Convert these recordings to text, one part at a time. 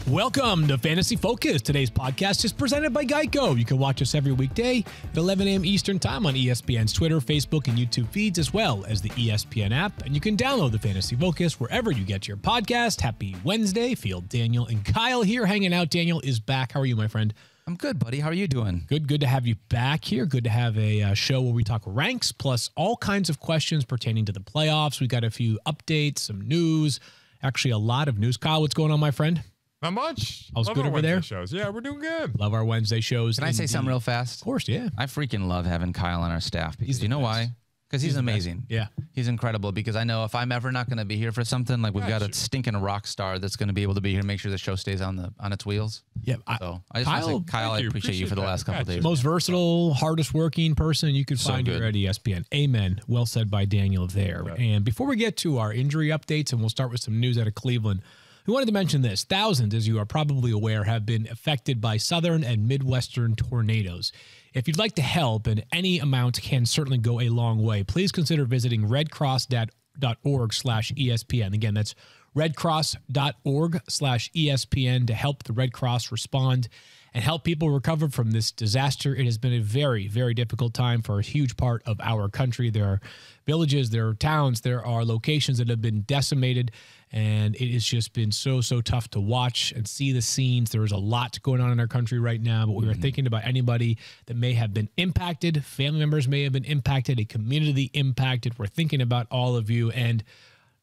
Welcome to Fantasy Focus. Today's podcast is presented by Geico. You can watch us every weekday at 11 a.m. Eastern Time on ESPN's Twitter, Facebook, and YouTube feeds, as well as the ESPN app. And you can download the Fantasy Focus wherever you get your podcast. Happy Wednesday. Field, Daniel, and Kyle here hanging out. Daniel is back. How are you, my friend? I'm good, buddy. How are you doing? Good to have you back here. Good to have a show where we talk ranks, plus all kinds of questions pertaining to the playoffs. We got a few updates, some news, actually a lot of news. Kyle, what's going on, my friend? Not much. All's good over there? Shows. Yeah, we're doing good. Love our Wednesday shows. Can I say something real fast? Of course, yeah. I freaking love having Kyle on our staff because you know why? Because he's amazing. Yeah. He's incredible because I know if I'm ever not going to be here for something, like we've got a stinking rock star that's going to be able to be here and make sure the show stays on its wheels. Yeah. So I just want to say, Kyle, I appreciate you for the last couple of days. Most versatile, hardest working person you could find here at ESPN. Amen. Well said by Daniel there. Right. And before we get to our injury updates, and we'll start with some news out of Cleveland, we wanted to mention this. Thousands, as you are probably aware, have been affected by southern and midwestern tornadoes. If you'd like to help, and any amount can certainly go a long way, please consider visiting redcross.org/ESPN. Again, that's redcross.org/ESPN to help the Red Cross respond and help people recover from this disaster. It has been a very, very difficult time for a huge part of our country. There are villages, there are towns, there are locations that have been decimated, and it has just been so tough to watch and see the scenes. There is a lot going on in our country right now, but we were thinking about anybody that may have been impacted. Family members may have been impacted, a community impacted. We're thinking about all of you, and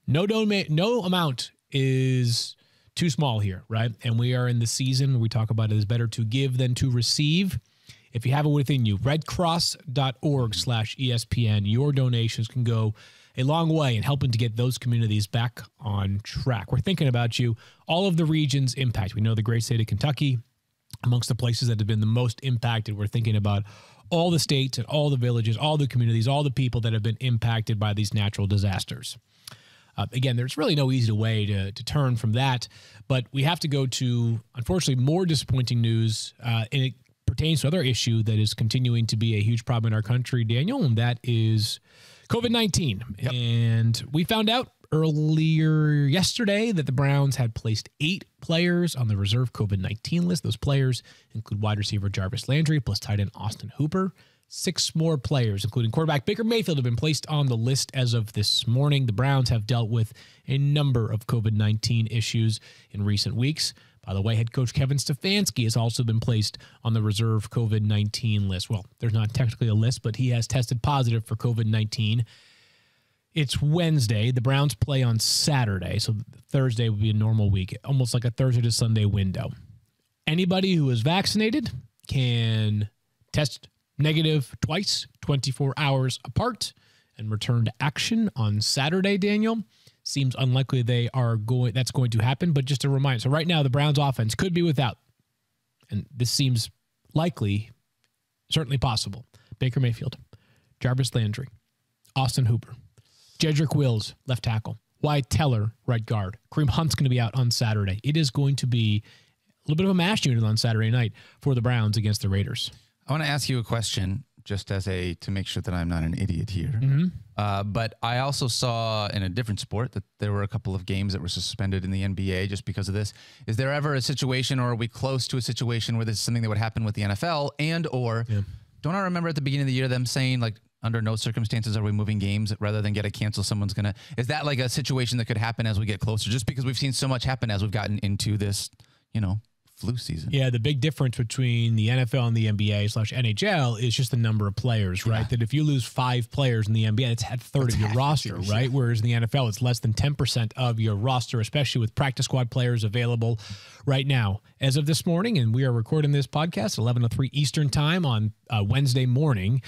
no amount is too small here, right? And we are in the season where we talk about it is better to give than to receive. If you have it within you, redcross.org/ESPN, your donations can go a long way in helping to get those communities back on track. We're thinking about you. All of the regions impact. We know the great state of Kentucky, amongst the places that have been the most impacted. We're thinking about all the states and all the villages, all the communities, all the people that have been impacted by these natural disasters. Again, there's really no easy way to turn from that, but we have to go to, unfortunately, more disappointing news, and it pertains to another issue that is continuing to be a huge problem in our country, Daniel, and that is COVID-19. Yep. And we found out earlier yesterday that the Browns had placed 8 players on the reserve COVID-19 list. Those players include wide receiver Jarvis Landry plus tight end Austin Hooper. 6 more players, including quarterback Baker Mayfield, have been placed on the list as of this morning. The Browns have dealt with a number of COVID-19 issues in recent weeks. By the way, head coach Kevin Stefanski has also been placed on the reserve COVID-19 list. Well, there's not technically a list, but he has tested positive for COVID-19. It's Wednesday. The Browns play on Saturday, so Thursday would be a normal week, almost like a Thursday to Sunday window. Anybody who is vaccinated can test negative twice, 24 hours apart, and return to action on Saturday, Daniel. Seems unlikely that's going to happen, but just a reminder. So right now, the Browns offense could be without, and this seems likely, certainly possible, Baker Mayfield, Jarvis Landry, Austin Hooper, Jedrick Wills, left tackle, Wyatt Teller, right guard. Kareem Hunt's going to be out on Saturday. It is going to be a little bit of a mash unit on Saturday night for the Browns against the Raiders. I want to ask you a question just to make sure that I'm not an idiot here. But I also saw in a different sport that there were a couple of games that were suspended in the NBA just because of this. Is there ever a situation, or are we close to a situation where this is something that would happen with the NFL don't I remember at the beginning of the year them saying, like, under no circumstances are we moving games rather than get it canceled? Is that like a situation that could happen as we get closer? Just because we've seen so much happen as we've gotten into this, flu season. Yeah, the big difference between the NFL and the NBA/NHL is just the number of players, right? Yeah. That if you lose 5 players in the NBA, it's a third of your roster, right? Whereas in the NFL, it's less than 10% of your roster, especially with practice squad players available right now. As of this morning, and we are recording this podcast 11:03 Eastern time on Wednesday morning,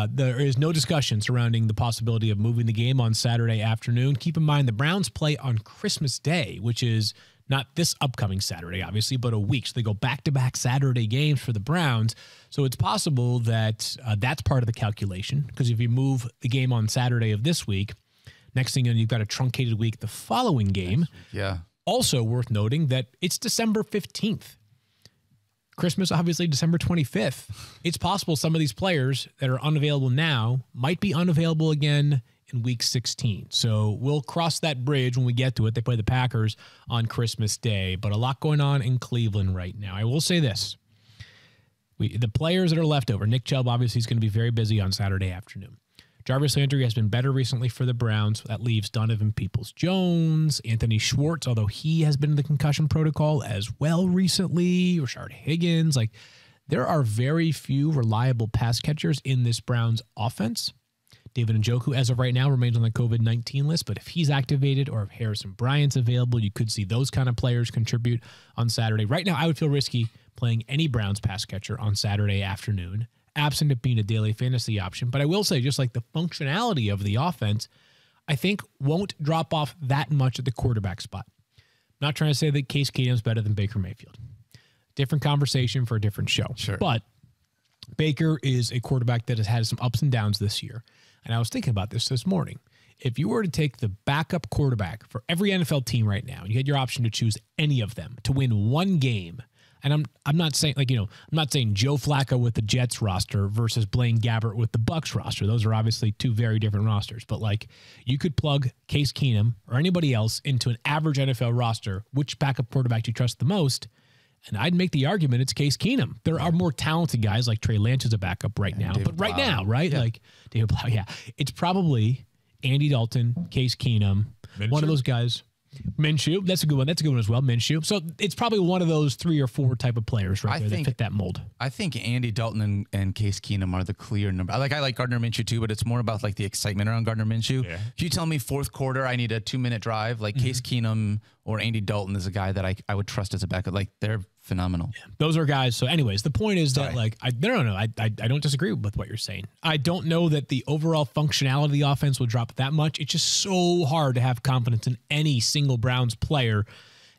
there is no discussion surrounding the possibility of moving the game on Saturday afternoon. Keep in mind the Browns play on Christmas Day, which is Not this upcoming Saturday, obviously, but a week. So they go back-to-back Saturday games for the Browns. So it's possible that that's part of the calculation, because if you move the game on Saturday of this week, next thing you know, you've got a truncated week the following game. Yeah. Also worth noting that it's December 15th. Christmas, obviously, December 25th. It's possible some of these players that are unavailable now might be unavailable again in week 16. So we'll cross that bridge when we get to it. They play the Packers on Christmas Day, but a lot going on in Cleveland right now. I will say this. The players that are left over, Nick Chubb obviously is going to be very busy on Saturday afternoon. Jarvis Landry has been better recently for the Browns. That leaves Donovan Peoples-Jones, Anthony Schwartz, although he has been in the concussion protocol as well recently, Rashard Higgins. Like, there are very few reliable pass catchers in this Browns offense. David Njoku, as of right now, remains on the COVID-19 list, but if he's activated or if Harrison Bryant's available, you could see those kind of players contribute on Saturday. Right now, I would feel risky playing any Browns pass catcher on Saturday afternoon, absent of being a daily fantasy option. But I will say, just like the functionality of the offense, I think won't drop off that much at the quarterback spot. I'm not trying to say that Case Keenum's better than Baker Mayfield. Different conversation for a different show. Sure. But Baker is a quarterback that has had some ups and downs this year. And I was thinking about this morning. If you were to take the backup quarterback for every NFL team right now, and you had your option to choose any of them to win one game, and I'm not saying, like, I'm not saying Joe Flacco with the Jets roster versus Blaine Gabbert with the Bucs roster. Those are obviously two very different rosters. But, like, you could plug Case Keenum or anybody else into an average NFL roster. Which backup quarterback do you trust the most? And I'd make the argument it's Case Keenum. There are more talented guys, like Trey Lance is a backup right now. David But right Blau. now, right? Yeah. Like David Blau, yeah. It's probably Andy Dalton, Case Keenum, one of those guys. Minshew, that's a good one. That's a good one as well, Minshew. So it's probably one of those 3 or 4 type of players right there that fit that mold. I think Andy Dalton and Case Keenum are the clear number. I like Gardner Minshew too, but it's more about like the excitement around Gardner Minshew. Yeah. If you tell me fourth quarter, I need a 2-minute drive, like Case Keenum or Andy Dalton is a guy that I would trust as a backup. Like, they're phenomenal. Yeah. Those are guys. So anyways, the point is that, like, I don't disagree with what you're saying. I don't know that the overall functionality of the offense will drop that much. It's just so hard to have confidence in any single Browns player.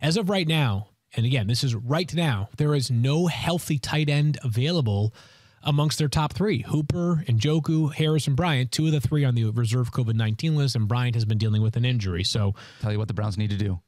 As of right now, and again, this is right now, there is no healthy tight end available amongst their top 3. Hooper, Njoku, Harris, and Bryant, 2 of the 3 on the reserve COVID-19 list, and Bryant has been dealing with an injury. So tell you what the Browns need to do.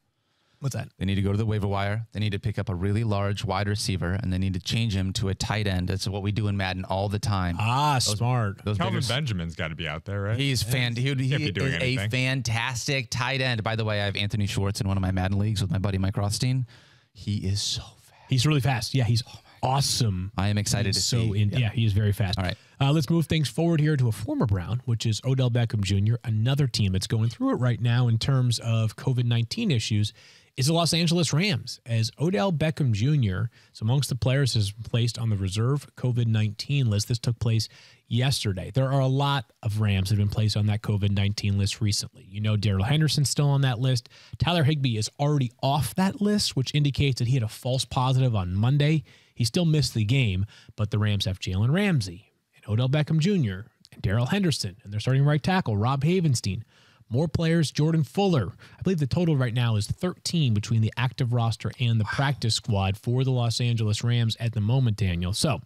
What's that? They need to go to the waiver wire. They need to pick up a really large wide receiver, and they need to change him to a tight end. That's what we do in Madden all the time. Smart. Kelvin Benjamin's got to be out there, right? He's he is a fantastic tight end. By the way, I have Anthony Schwartz in one of my Madden leagues with my buddy Mike Rothstein. He is so fast. He's really fast. Yeah, he's awesome. I am excited to see. Yeah, he is very fast. All right. Let's move things forward here to a former Brown, which is Odell Beckham Jr., another team that's going through it right now in terms of COVID-19 issues, is the Los Angeles Rams, as Odell Beckham Jr., so amongst the players, is placed on the reserve COVID-19 list. This took place yesterday. There are a lot of Rams that have been placed on that COVID-19 list recently. Darrell Henderson's still on that list. Tyler Higbee is already off that list, which indicates that he had a false positive on Monday. He still missed the game, but the Rams have Jalen Ramsey and Odell Beckham Jr. and Darrell Henderson, and their starting right tackle, Rob Havenstein. More players, Jordan Fuller. I believe the total right now is 13 between the active roster and the practice squad for the Los Angeles Rams at the moment, Daniel. So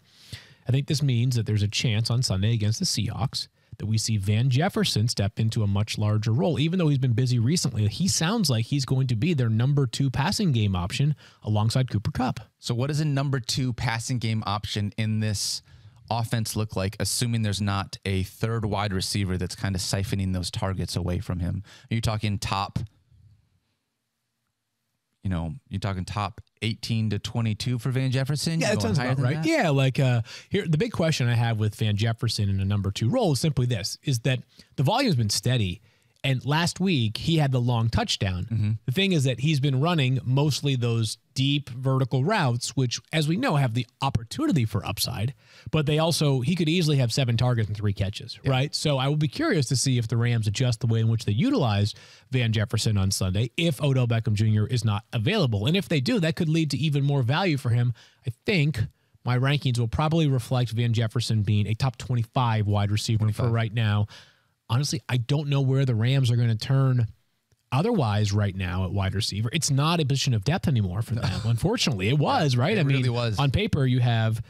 I think this means that there's a chance on Sunday against the Seahawks that we see Van Jefferson step into a much larger role. Even though he's been busy recently, he sounds like he's going to be their number 2 passing game option alongside Cooper Kupp. So what does a number 2 passing game option in this offense look like, assuming there's not a third wide receiver that's kind of siphoning those targets away from him? Are you talking top, you're talking top 18 to 22 for Van Jefferson? Yeah, that sounds about right. That? Yeah, like here, the big question I have with Van Jefferson in a number 2 role is simply this, is that the volume's been steady. And last week, he had the long touchdown. Mm-hmm. The thing is that he's been running mostly those deep vertical routes, which, as we know, have the opportunity for upside. But he could easily have 7 targets and 3 catches, right? So I will be curious to see if the Rams adjust the way in which they utilize Van Jefferson on Sunday if Odell Beckham Jr. is not available. And if they do, that could lead to even more value for him. I think my rankings will probably reflect Van Jefferson being a top 25 wide receiver for right now. Honestly, I don't know where the Rams are going to turn otherwise right now at wide receiver, it's not a position of depth anymore for them. Unfortunately, it was, right? It really was. On paper, you have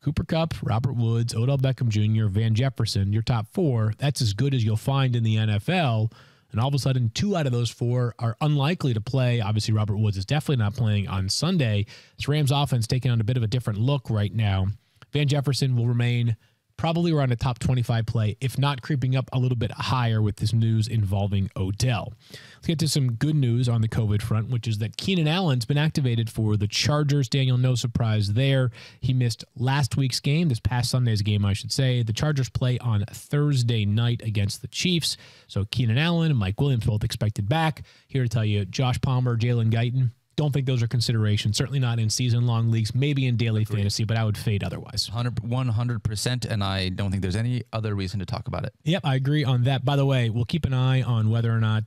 Cooper Kupp, Robert Woods, Odell Beckham Jr., Van Jefferson, your top 4. That's as good as you'll find in the NFL. And all of a sudden, 2 out of those 4 are unlikely to play. Obviously, Robert Woods is definitely not playing on Sunday. This Rams offense taking on a bit of a different look right now. Van Jefferson will remain probably around a top 25 play, if not creeping up a little bit higher with this news involving Odell. Let's get to some good news on the COVID front, which is that Keenan Allen's been activated for the Chargers. Daniel, no surprise there. He missed last week's game, this past Sunday's game, I should say. The Chargers play on Thursday night against the Chiefs. So Keenan Allen and Mike Williams both expected back. Here to tell you, Josh Palmer, Jalen Guyton, don't think those are considerations. Certainly not in season-long leagues, maybe in daily fantasy, but I would fade otherwise. 100%, and I don't think there's any other reason to talk about it. Yep, I agree on that. By the way, we'll keep an eye on whether or not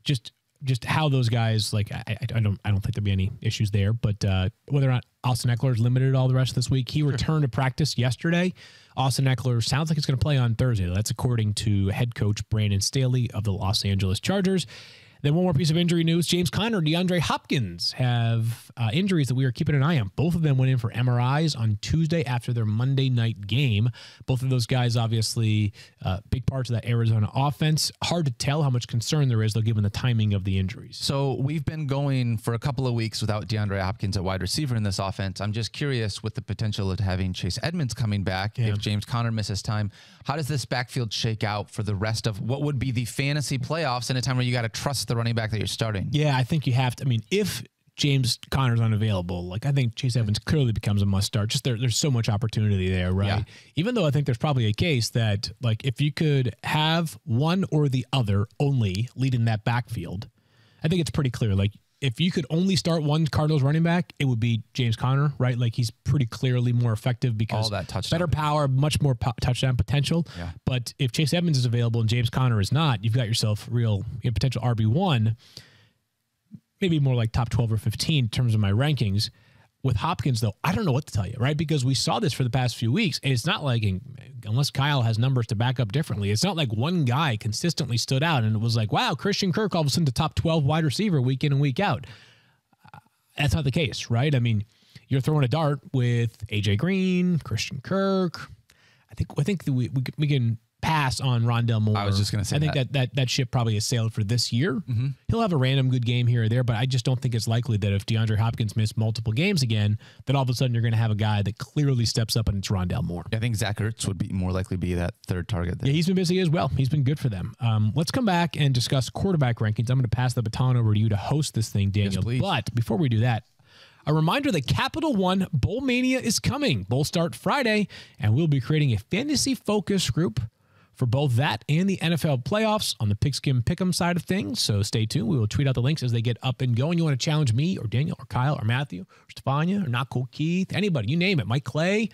just how those guys, like, I don't think there'll be any issues there, but whether or not Austin Eckler is limited all the rest of this week. He returned to practice yesterday. Austin Eckler sounds like he's going to play on Thursday. That's according to head coach Brandon Staley of the Los Angeles Chargers. Then one more piece of injury news. James Conner, DeAndre Hopkins have injuries that we are keeping an eye on. Both of them went in for MRIs on Tuesday after their Monday night game. Both of those guys, obviously, big parts of that Arizona offense. Hard to tell how much concern there is, though, given the timing of the injuries. So we've been going for a couple of weeks without DeAndre Hopkins at wide receiver in this offense. I'm just curious with the potential of having Chase Edmonds coming back. If James Conner misses time, how does this backfield shake out for the rest of what would be the fantasy playoffs in a time where you got to trust the running back that you're starting? Yeah, I think you have to. I mean, if James Conner's unavailable, like, I think Chase Evans clearly becomes a must start. Just there's so much opportunity there, right? Yeah. Even though I think there's probably a case that, like, if you could have one or the other only lead in that backfield, I think it's pretty clear. Like, if you could only start one Cardinals running back, it would be James Conner, right? Like, he's pretty clearly more effective because all that touchdown, better power, much more touchdown potential. Yeah. But if Chase Edmonds is available and James Conner is not, you've got yourself real potential RB1, maybe more like top 12 or 15 in terms of my rankings. With Hopkins, though, I don't know what to tell you, right? Because we saw this for the past few weeks, and it's not like, unless Kyle has numbers to back up differently, it's not like one guy consistently stood out and it was like, wow, Christian Kirk all of a sudden the top 12 wide receiver week in and week out. That's not the case, right? I mean, you're throwing a dart with A.J. Green, Christian Kirk. I think we can pass on Rondale Moore. I was just going to say I think that ship probably has sailed for this year. Mm-hmm. He'll have a random good game here or there, but I just don't think it's likely that if DeAndre Hopkins missed multiple games again, that all of a sudden you're going to have a guy that clearly steps up and it's Rondale Moore. I think Zach Ertz would be more likely to be that third target there. Yeah, he's been busy as well. He's been good for them. Let's come back and discuss quarterback rankings. I'm going to pass the baton over to you to host this thing, Daniel. Yes, please. But before we do that, a reminder that Capital One Bowl Mania is coming. Bowls start Friday, and we'll be creating a fantasy focus group for both that and the NFL playoffs on the Pigskin Pick'em side of things. So stay tuned. We will tweet out the links as they get up and going. You want to challenge me or Daniel or Kyle or Matthew or Stefania or Not Cool Keith, anybody, you name it, Mike Clay,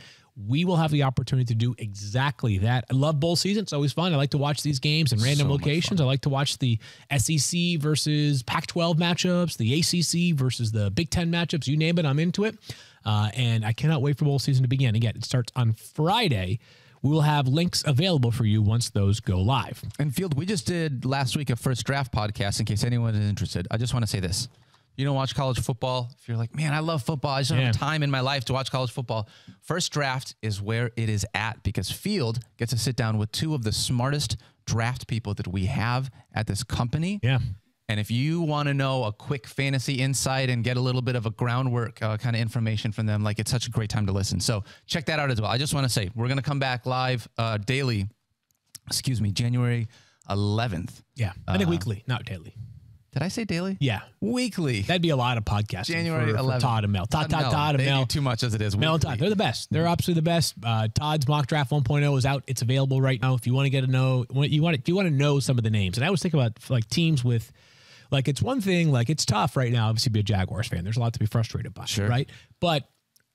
we will have the opportunity to do exactly that. I love bowl season. It's always fun. I like to watch these games in random locations. I like to watch the SEC versus Pac-12 matchups, the ACC versus the Big Ten matchups. You name it, I'm into it. And I cannot wait for bowl season to begin. Again, it starts on Friday. We will have links available for you once those go live. And Field, we just did last week a first draft podcast in case anyone is interested. I just want to say this. You don't watch college football. If you're like, man, I love football. I just don't have time in my life to watch college football. First draft is where it is at because Field gets to sit down with two of the smartest draft people that we have at this company. Yeah. And if you want to know a quick fantasy insight and get a little bit of a groundwork kind of information from them, like, it's such a great time to listen. So check that out as well. I just want to say we're going to come back live daily, January 11th. Yeah, I think weekly, not daily. Did I say daily? Yeah. Weekly. That'd be a lot of podcasting January 11th. for Todd and Mel. Todd and Mel. Too much as it is. Mel and Todd, they're the best. They're absolutely the best. Todd's Mock Draft 1.0 is out. It's available right now if you want to get to know, if you want to know some of the names. And I always think about, like, teams with, like, it's one thing, like, it's tough right now, obviously, to be a Jaguars fan. There's a lot to be frustrated by, right? But,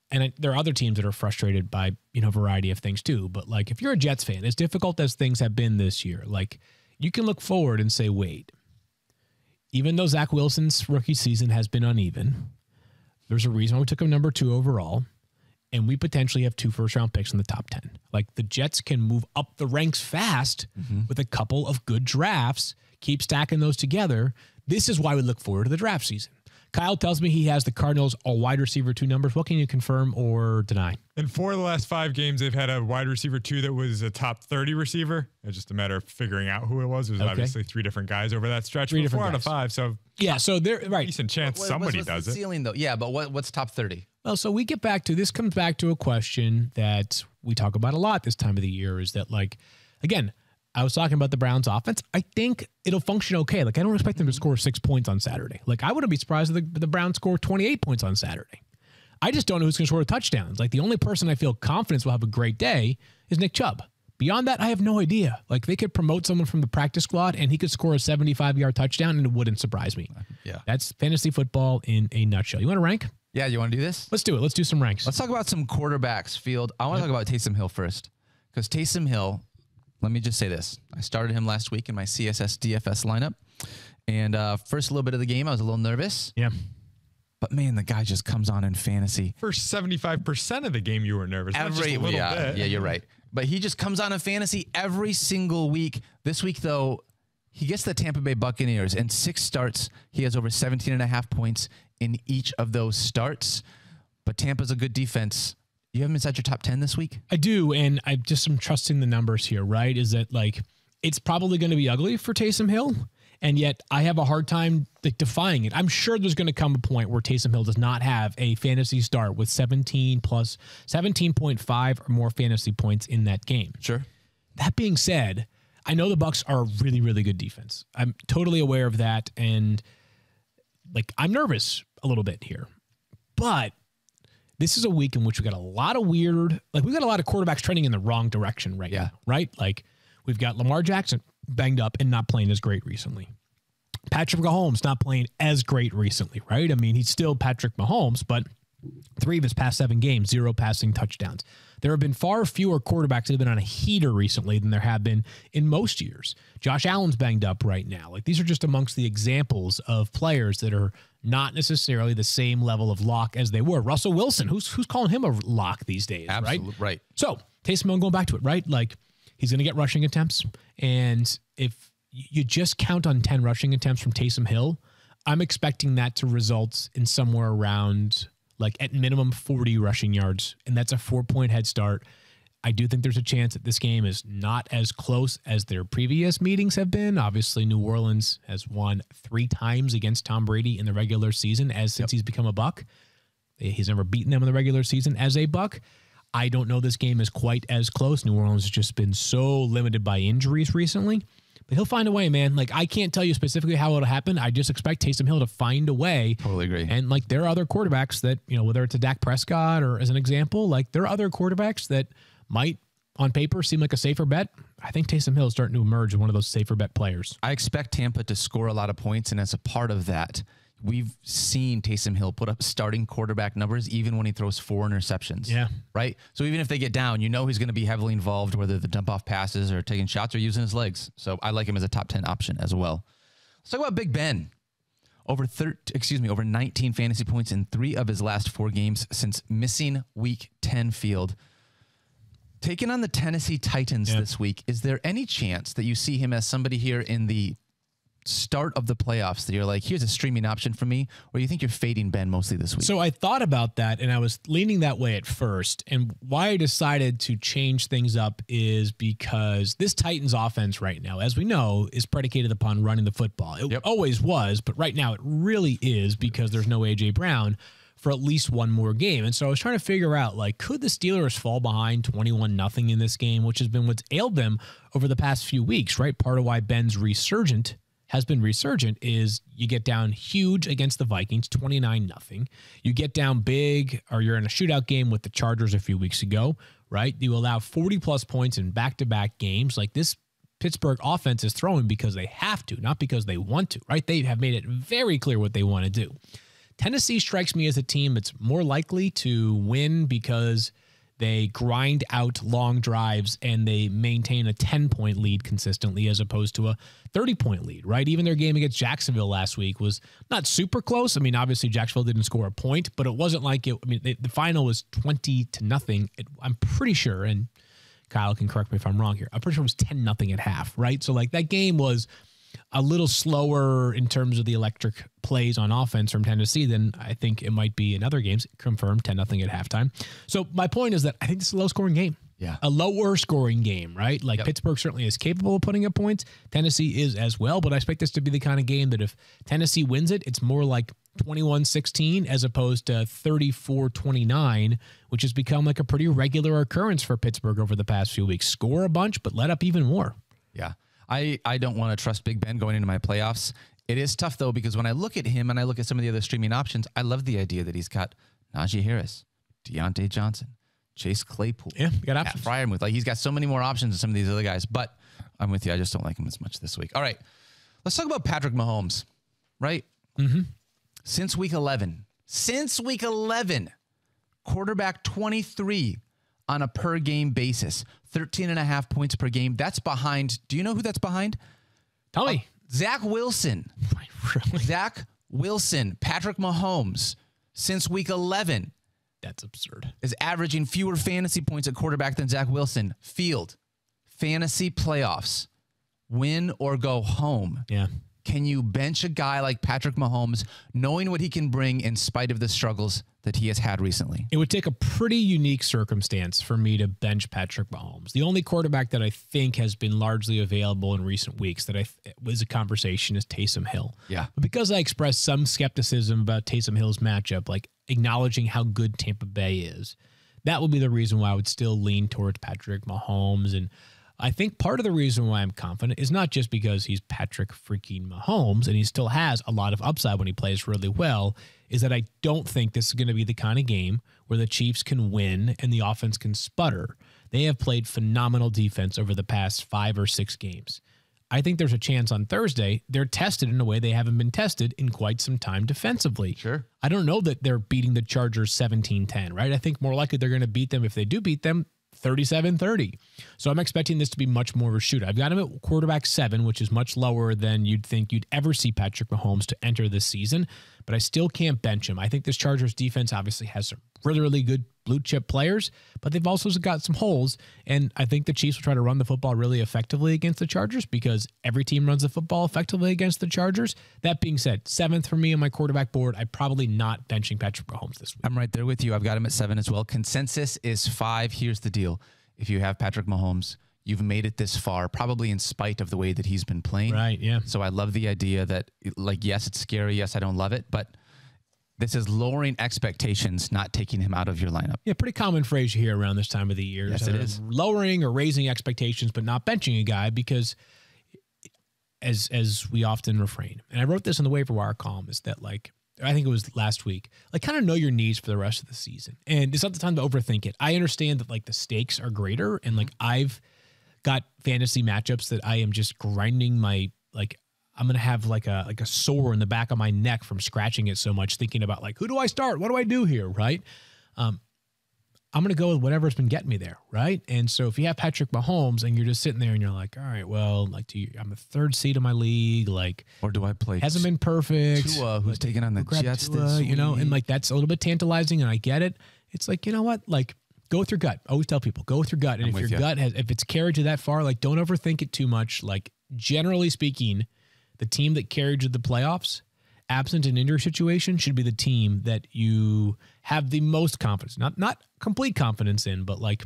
and there are other teams that are frustrated by, a variety of things too. But, like, if you're a Jets fan, as difficult as things have been this year, like, you can look forward and say, wait, even though Zach Wilson's rookie season has been uneven, there's a reason why we took him number 2 overall. and we potentially have 2 first-round picks in the top 10. Like, the Jets can move up the ranks fast with a couple of good drafts, keep stacking those together. This is why we look forward to the draft season. Kyle tells me he has the Cardinals a wide receiver 2 numbers. What can you confirm or deny? In 4 of the last 5 games, they've had a wide receiver 2 that was a top 30 receiver. It's just a matter of figuring out who it was. It was obviously 3 different guys over that stretch. 3 different 4 out guys. of 5. So yeah, so they're right. Decent chance somebody what's does the it. ceiling though? Yeah, but what's top 30? Well, so we get back to this, comes back to a question that we talk about a lot this time of the year, is that, like, again, I was talking about the Browns offense. I think it'll function okay. Like, I don't expect them to score 6 points on Saturday. Like, I wouldn't be surprised if the Browns score 28 points on Saturday. I just don't know who's going to score touchdowns. Like, the only person I feel confident will have a great day is Nick Chubb. Beyond that, I have no idea. Like, they could promote someone from the practice squad and he could score a 75-yard touchdown and it wouldn't surprise me. Yeah. That's fantasy football in a nutshell. You want to rank? Yeah, you want to do this? Let's do it. Let's do some ranks. Let's talk about some quarterbacks, Field. I want to talk about Taysom Hill first, because Taysom Hill, let me just say this. I started him last week in my CSS DFS lineup, and first little bit of the game, I was a little nervous. Yeah. But, man, the guy just comes on in fantasy. First 75% of the game, you were nervous. Not just a little bit. Yeah, you're right. But he just comes on in fantasy every single week. This week, though, he gets the Tampa Bay Buccaneers. In 6 starts, he has over 17.5 points in each of those starts. But Tampa's a good defense. You have him inside your top 10 this week? I do, and I just am trusting the numbers here, right? Is that, like, it's probably going to be ugly for Taysom Hill, and yet I have a hard time, like, defying it. I'm sure there's going to come a point where Taysom Hill does not have a fantasy start with 17.5 or more fantasy points in that game. Sure. That being said, I know the Bucs are a really, really good defense. I'm totally aware of that, and, like, I'm nervous a little bit here. But this is a week in which we got a lot of weird, like, we got a lot of quarterbacks trending in the wrong direction right now, right? Like, we've got Lamar Jackson banged up and not playing as great recently. Patrick Mahomes not playing as great recently, right? I mean, he's still Patrick Mahomes, but 3 of his past 7 games, 0 passing touchdowns. There have been far fewer quarterbacks that have been on a heater recently than there have been in most years. Josh Allen's banged up right now. Like, these are just amongst the examples of players that are not necessarily the same level of lock as they were. Russell Wilson, who's calling him a lock these days, Absolutely, right? So, Taysom Hill, going back to it, right? Like, he's going to get rushing attempts. And if you just count on 10 rushing attempts from Taysom Hill, I'm expecting that to result in somewhere around, like, at minimum 40 rushing yards. And that's a 4-point head start. I do think there's a chance that this game is not as close as their previous meetings have been. Obviously, New Orleans has won 3 times against Tom Brady in the regular season since he's become a Buck. He's never beaten them in the regular season as a Buck. I don't know this game is quite as close. New Orleans has just been so limited by injuries recently. But he'll find a way, man. Like, I can't tell you specifically how it'll happen. I just expect Taysom Hill to find a way. Totally agree. And, like, there are other quarterbacks that, you know, whether it's a Dak Prescott or, as an example, like, there are other quarterbacks that might, on paper, seem like a safer bet. I think Taysom Hill is starting to emerge as one of those safer bet players. I expect Tampa to score a lot of points, and as a part of that, we've seen Taysom Hill put up starting quarterback numbers even when he throws 4 interceptions. Yeah. Right? So even if they get down, you know he's going to be heavily involved, whether the dump-off passes or taking shots or using his legs. So I like him as a top 10 option as well. Let's talk about Big Ben. Over 19 fantasy points in 3 of his last 4 games since missing week 10 Field. Taking on the Tennessee Titans this week, is there any chance that you see him as somebody here in the start of the playoffs that you're like, here's a streaming option for me, or you think you're fading Ben mostly this week? So I thought about that, and I was leaning that way at first. And why I decided to change things up is because this Titans offense right now, as we know, is predicated upon running the football. It always was, but right now it really is, because there's no A.J. Brown for at least one more game. And so I was trying to figure out, like, could the Steelers fall behind 21-0 in this game, which has been what's ailed them over the past few weeks, right? Part of why Ben's has been resurgent is you get down huge against the Vikings, 29-0. You get down big, or you're in a shootout game with the Chargers a few weeks ago, right? You allow 40-plus points in back-to-back games. Like, this Pittsburgh offense is throwing because they have to, not because they want to, right? They have made it very clear what they want to do. Tennessee strikes me as a team that's more likely to win because They grind out long drives and they maintain a 10-point lead consistently as opposed to a 30-point lead, right? Even their game against Jacksonville last week was not super close. I mean, obviously Jacksonville didn't score a point, but it wasn't like it. I mean, the final was 20-0. I'm pretty sure, and Kyle can correct me if I'm wrong here, I'm pretty sure it was 10-0 at half, right? So like that game was a little slower in terms of the electric plays on offense from Tennessee than I think it might be in other games. Confirmed 10-0 at halftime. So my point is that I think this is a low-scoring game. Yeah. A lower scoring game, right? Like Pittsburgh certainly is capable of putting up points. Tennessee is as well, but I expect this to be the kind of game that if Tennessee wins it, it's more like 21-16 as opposed to 34-29, which has become like a pretty regular occurrence for Pittsburgh over the past few weeks. Score a bunch, but let up even more. Yeah. I don't want to trust Big Ben going into my playoffs. It is tough, though, because when I look at him and I look at some of the other streaming options, I love the idea that he's got Najee Harris, Deontay Johnson, Chase Claypool. Yeah, you got options. Freiermuth. Like, he's got so many more options than some of these other guys. But I'm with you. I just don't like him as much this week. All right. Let's talk about Patrick Mahomes, right? Mm-hmm. Since week 11, quarterback 23 on a per game basis, 13.5 points per game. That's behind. Do you know who that's behind? Tell me. Zach Wilson. Really? Zach Wilson, Patrick Mahomes, since week 11. That's absurd. Is averaging fewer fantasy points at quarterback than Zach Wilson. Field, fantasy playoffs, win or go home. Yeah. Can you bench a guy like Patrick Mahomes, knowing what he can bring in spite of the struggles that he has had recently? It would take a pretty unique circumstance for me to bench Patrick Mahomes. The only quarterback that I think has been largely available in recent weeks that was a conversation is Taysom Hill. Yeah. But because I expressed some skepticism about Taysom Hill's matchup, like acknowledging how good Tampa Bay is, that would be the reason why I would still lean towards Patrick Mahomes. And I think part of the reason why I'm confident is not just because he's Patrick freaking Mahomes and he still has a lot of upside when he plays really well, is that I don't think this is going to be the kind of game where the Chiefs can win and the offense can sputter. They have played phenomenal defense over the past 5 or 6 games. I think there's a chance on Thursday they're tested in a way they haven't been tested in quite some time defensively. Sure. I don't know that they're beating the Chargers 17-10, right? I think more likely they're going to beat them, if they do beat them, 37-30. So I'm expecting this to be much more of a shoot. I've got him at quarterback 7, which is much lower than you'd think you'd ever see Patrick Mahomes to enter this season, but I still can't bench him. I think this Chargers defense obviously has some really, really good blue chip players, but they've also got some holes, and I think the Chiefs will try to run the football really effectively against the Chargers because every team runs the football effectively against the Chargers. That being said, 7th for me on my quarterback board. I'm probably not benching Patrick Mahomes this week. I'm right there with you. I've got him at 7 as well. Consensus is 5. Here's the deal. If you have Patrick Mahomes, you've made it this far, probably in spite of the way that he's been playing. Right, yeah. So I love the idea that, like, yes, it's scary. Yes, I don't love it, but this is lowering expectations, not taking him out of your lineup. Yeah, pretty common phrase you hear around this time of the year. Yes, it is. Lowering or raising expectations, but not benching a guy because, as we often refrain, and I wrote this in the waiver wire column, is that, like, I think it was last week, like, kind of know your needs for the rest of the season. And it's not the time to overthink it. I understand that, like, the stakes are greater, and, like, I've got fantasy matchups that I am just grinding my, like, I'm going to have like a sore in the back of my neck from scratching it so much, thinking about, like, who do I start? What do I do here? Right. I'm going to go with whatever's been getting me there. Right. And so if you have Patrick Mahomes and you're just sitting there and you're like, all right, well, like, I'm a 3rd seed in my league. Like, or do I play? Hasn't been perfect. Tua, who's taking on the Jets this week. You know, and like, that's a little bit tantalizing and I get it. It's like, you know what? Like, go with your gut. I always tell people, go with your gut. And if your gut if it's carried you that far, like, don't overthink it too much. Like, generally speaking, the team that carried you to the playoffs, absent an injury situation, should be the team that you have the most confidence, not complete confidence in, but, like,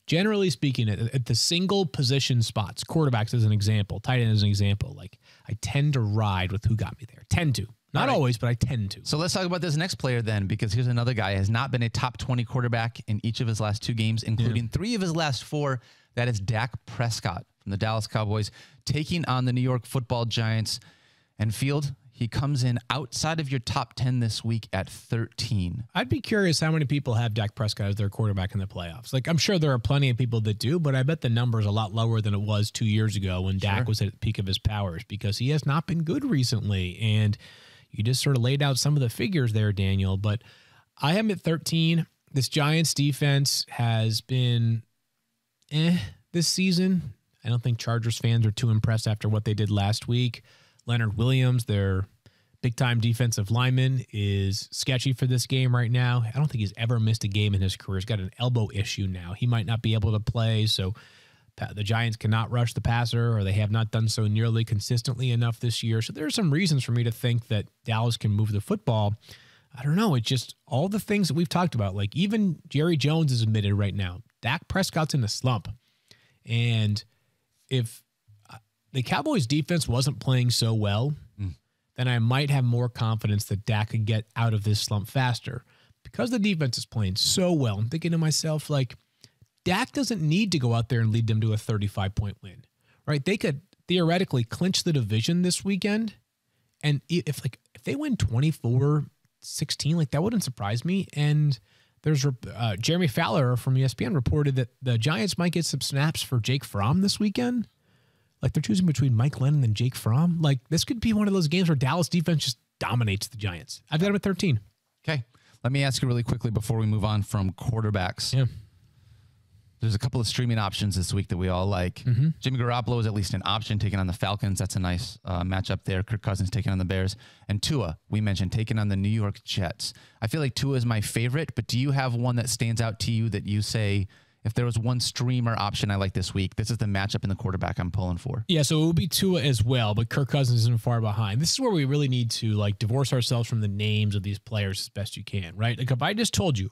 generally speaking, at the single position spots, quarterbacks as an example, tight end as an example, like, I tend to ride with who got me there. Tend to. Not always, but I tend to. So let's talk about this next player then, because here's another guy who has not been a top 20 quarterback in each of his last 2 games, including 3 of his last 4. That is Dak Prescott from the Dallas Cowboys, taking on the New York Football Giants. And Field, he comes in outside of your top 10 this week at 13. I'd be curious how many people have Dak Prescott as their quarterback in the playoffs. Like, I'm sure there are plenty of people that do, but I bet the number is a lot lower than it was 2 years ago when Dak was at the peak of his powers, because he has not been good recently. And you just sort of laid out some of the figures there, Daniel, but I am at 13. this Giants defense has been this season. I don't think Chargers fans are too impressed after what they did last week. Leonard Williams, their big-time defensive lineman, is sketchy for this game right now. I don't think he's ever missed a game in his career. He's got an elbow issue now. He might not be able to play, so the Giants cannot rush the passer, or they have not done so nearly consistently enough this year. So there are some reasons for me to think that Dallas can move the football. I don't know. It's just all the things that we've talked about. Like even Jerry Jones is admitted right now, Dak Prescott's in a slump. And if the Cowboys defense wasn't playing so well, then I might have more confidence that Dak could get out of this slump faster. Because the defense is playing so well, I'm thinking to myself, like, Dak doesn't need to go out there and lead them to a 35-point win, right? They could theoretically clinch the division this weekend. And if they win 24-16, like that wouldn't surprise me. And there's Jeremy Fowler from ESPN reported that the Giants might get some snaps for Jake Fromm this weekend. Like they're choosing between Mike Lennon and Jake Fromm. Like this could be one of those games where Dallas defense just dominates the Giants. I've got them at 13. Okay. Let me ask you really quickly before we move on from quarterbacks. Yeah. There's a couple of streaming options this week that we all like. Jimmy Garoppolo is at least an option taking on the Falcons. That's a nice matchup there. Kirk Cousins taking on the Bears. And Tua, we mentioned, taking on the New York Jets. I feel like Tua is my favorite, but do you have one that stands out to you that you say, if there was one streamer option I like this week, this is the matchup in the quarterback I'm pulling for? Yeah, so it would be Tua as well, but Kirk Cousins isn't far behind. This is where we really need to like divorce ourselves from the names of these players as best you can, right? Like if I just told you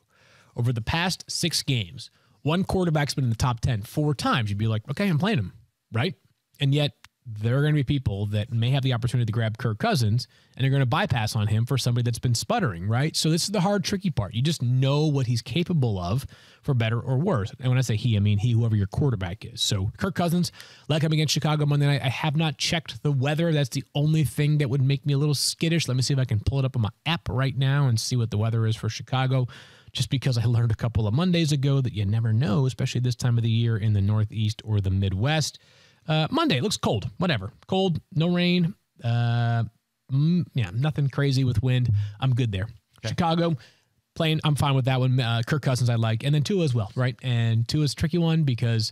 over the past 6 games, one quarterback's been in the top 10 4 times, you'd be like, okay, I'm playing him, right? And yet there are going to be people that may have the opportunity to grab Kirk Cousins and they're going to bypass on him for somebody that's been sputtering, right? So this is the hard, tricky part. You just know what he's capable of for better or worse. And when I say he, I mean whoever your quarterback is. So Kirk Cousins, like him against Chicago Monday night. I have not checked the weather. That's the only thing that would make me a little skittish. Let me see if I can pull it up on my app right now and see what the weather is for Chicago. Just because I learned a couple of Mondays ago that you never know, especially this time of the year in the Northeast or the Midwest. Monday, it looks cold, whatever. Cold, no rain. Yeah, nothing crazy with wind. I'm good there. Okay. Chicago, playing, I'm fine with that one. Kirk Cousins I like. And then Tua as well, right? And Tua's a tricky one because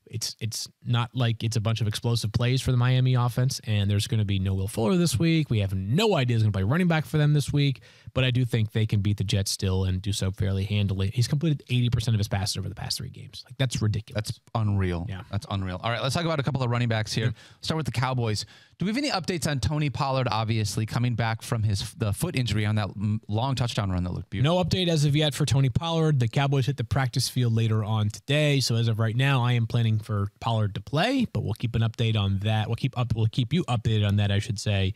it's not like it's a bunch of explosive plays for the Miami offense, and there's going to be no Will Fuller this week. We have no idea who's going to play running back for them this week, but I do think they can beat the Jets still and do so fairly handily. He's completed 80% of his passes over the past 3 games. Like that's ridiculous. That's unreal. Yeah. That's unreal. All right, let's talk about a couple of running backs here. Start with the Cowboys. Do we have any updates on Tony Pollard, obviously, coming back from the foot injury on that long touchdown run that looked beautiful? No update as of yet for Tony Pollard. The Cowboys hit the practice field later on today, so as of right now, I am planning for Pollard to play, but we'll keep an update on that. We'll keep you updated on that, I should say.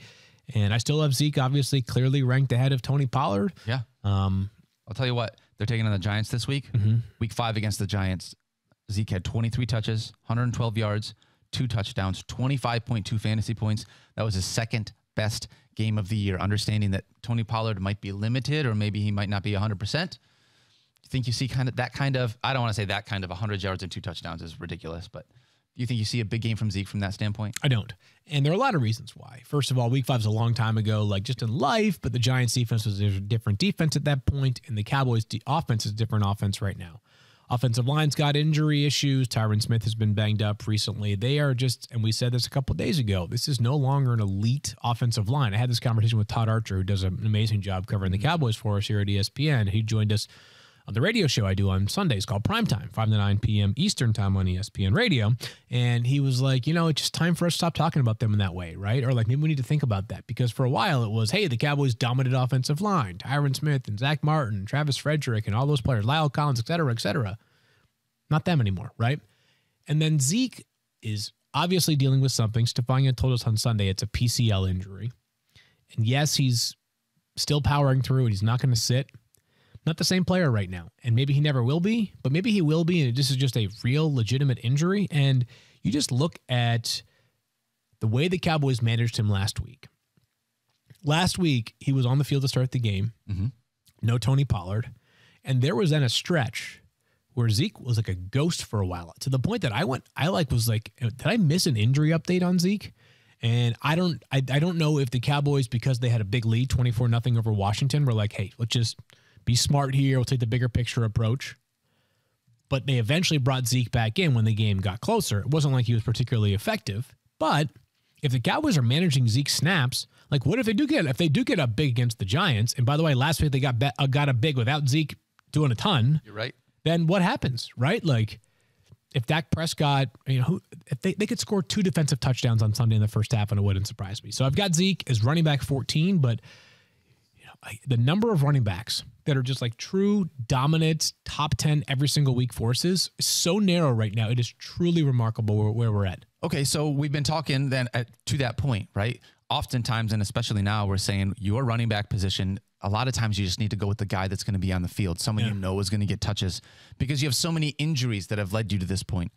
And I still have Zeke, obviously, clearly ranked ahead of Tony Pollard. Yeah. I'll tell you what, they're taking on the Giants this week. Week 5 against the Giants. Zeke had 23 touches, 112 yards, 2 touchdowns, 25.2 fantasy points. That was his second best game of the year. Understanding that Tony Pollard might be limited or maybe he might not be 100%. You think you see I don't want to say that kind of 100 yards and 2 touchdowns is ridiculous, but do you think you see a big game from Zeke from that standpoint? I don't. And there are a lot of reasons why. First of all, week 5 is a long time ago, like just in life, but the Giants defense was a different defense at that point, and the Cowboys offense is a different offense right now. Offensive line's got injury issues. Tyron Smith has been banged up recently. They are just, and we said this a couple of days ago, this is no longer an elite offensive line. I had this conversation with Todd Archer, who does an amazing job covering the Cowboys for us here at ESPN. He joined us on the radio show I do on Sundays called Primetime, 5 to 9 p.m. Eastern time on ESPN Radio. And he was like, it's just time for us to stop talking about them in that way, right? Or like maybe we need to think about that because for a while it was, hey, the Cowboys dominant offensive line, Tyron Smith and Zach Martin, Travis Frederick and all those players, Lyle Collins, et cetera, et cetera. Not them anymore, right? And then Zeke is obviously dealing with something. Stefania told us on Sunday it's a PCL injury. And yes, he's still powering through and he's not going to sit. Not the same player right now. And maybe he never will be, but maybe he will be. And this is just a real legitimate injury. And you just look at the way the Cowboys managed him last week. Last week, he was on the field to start the game. No Tony Pollard. And there was then a stretch where Zeke was like a ghost for a while to the point that I was like, did I miss an injury update on Zeke? And I don't know if the Cowboys, because they had a big lead, 24-0 over Washington, were like, hey, let's just be smart here. We'll take the bigger picture approach. But they eventually brought Zeke back in when the game got closer. It wasn't like he was particularly effective. But if the Cowboys are managing Zeke's snaps, like what if they do get up big against the Giants? And by the way, last week they got a big without Zeke doing a ton. You're right. Then what happens, right? Like if Dak Prescott, if they could score 2 defensive touchdowns on Sunday in the first half, and it wouldn't surprise me. So I've got Zeke as running back 14, but the number of running backs that are just like true dominant top 10 every single week forces is so narrow right now. It is truly remarkable where we're at. Okay, so we've been talking then to that point, right? Oftentimes, and especially now, we're saying your running back position, a lot of times you just need to go with the guy that's going to be on the field, someone you know is going to get touches, because you have so many injuries that have led you to this point.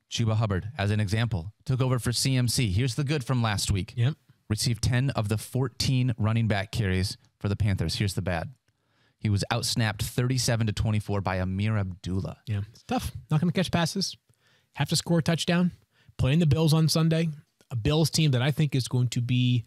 Chuba Hubbard, as an example, took over for CMC. Here's the good from last week. Yep. Received 10 of the 14 running back carries for the Panthers. Here's the bad. He was outsnapped 37-24 by Amir Abdullah. Yeah, it's tough. Not going to catch passes. Have to score a touchdown. Playing the Bills on Sunday. A Bills team that I think is going to be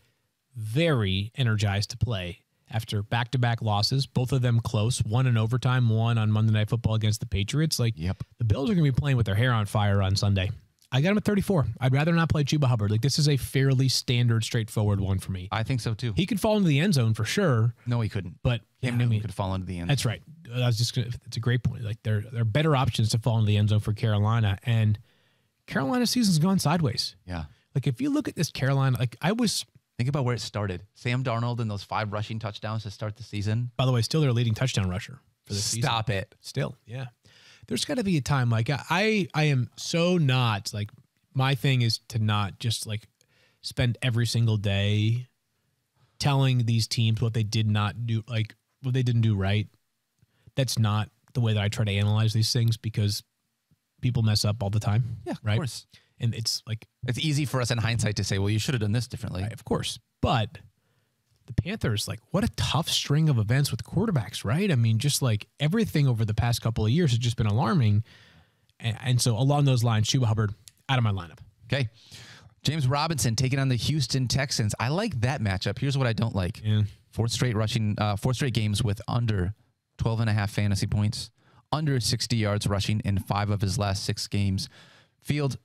very energized to play after back-to-back losses, both of them close, one in overtime, one on Monday Night Football against the Patriots. The Bills are going to be playing with their hair on fire on Sunday. I got him at 34. I'd rather not play Chuba Hubbard. Like, this is a fairly standard, straightforward one for me. I think so, too. He could fall into the end zone for sure. No, he couldn't. But Cam Newton could fall into the end zone. That's right. It's a great point. Like, there are better options to fall into the end zone for Carolina, and Carolina's season's gone sideways. Yeah. Like, if you look at this Carolina, think about where it started. Sam Darnold and those 5 rushing touchdowns to start the season. By the way, still their leading touchdown rusher for the season. Stop it. Still, yeah. There's got to be a time, like, I am so not, like, my thing is to not just, like, spend every single day telling these teams what they did not do, like, what they didn't do right. That's not the way that I try to analyze these things, because people mess up all the time. Yeah, right? Of course. And it's like, it's easy for us in hindsight to say, well, you should have done this differently. Right, of course. But the Panthers, like, what a tough string of events with quarterbacks, right? I mean, just like everything over the past couple of years has just been alarming. And so along those lines, Chuba Hubbard out of my lineup. Okay. James Robinson taking on the Houston Texans. I like that matchup. Here's what I don't like. Yeah. 4 straight games with under 12.5 fantasy points, under 60 yards rushing in 5 of his last 6 games. Field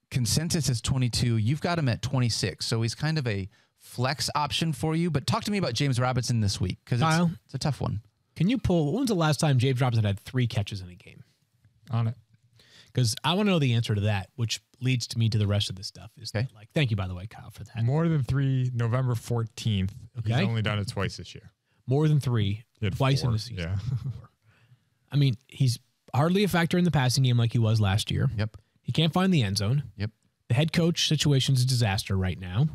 consensus is 22. You've got him at 26. So he's kind of a flex option for you. But talk to me about James Robinson this week, because it's a tough one. Can you pull, when's the last time James Robinson had 3 catches in a game? On it. Because I want to know the answer to that, which leads to me to the rest of this stuff. That, like, thank you, by the way, Kyle, for that. More than 3, November 14th. Okay. He's only done it twice this year. More than 3, twice 4, in the season. Yeah. I mean, he's hardly a factor in the passing game like he was last year. Yep. He can't find the end zone. Yep. The head coach situation is a disaster right now.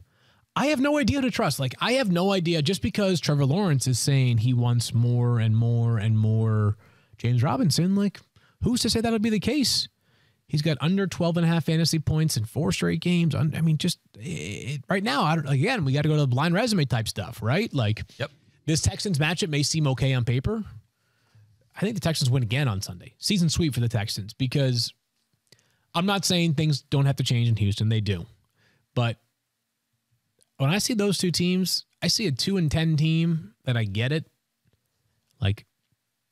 I have no idea to trust. Like, I have no idea, just because Trevor Lawrence is saying he wants more and more and more James Robinson, like, who's to say that'll be the case? He's got under 12.5 fantasy points in 4 straight games. I mean, just right now, again, we got to go to the blind resume type stuff, right? Like, this Texans matchup may seem okay on paper. I think the Texans win again on Sunday. Season sweep for the Texans, because I'm not saying things don't have to change in Houston. They do. But when I see those 2 teams, I see a 2-10 team that I get it. Like,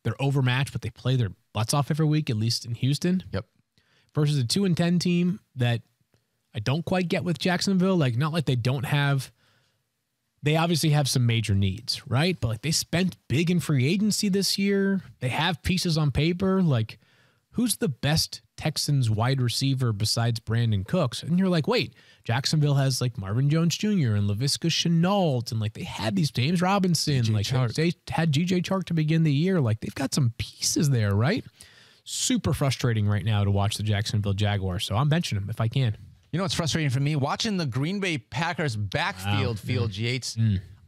they're overmatched, but they play their butts off every week, at least in Houston. Yep. Versus a 2-10 team that I don't quite get with Jacksonville. Like, not like they don't have, they obviously have some major needs, right? But like, they spent big in free agency this year. They have pieces on paper. Like, who's the best Texans wide receiver besides Brandon Cooks? And you're like, wait, Jacksonville has like Marvin Jones Jr. and Laviska Shenault, and like they had these James Robinson, they had G.J. Chark to begin the year. Like, they've got some pieces there, right? Super frustrating right now to watch the Jacksonville Jaguars. So I'm benching him if I can. You know what's frustrating for me? Watching the Green Bay Packers backfield, Field Yates.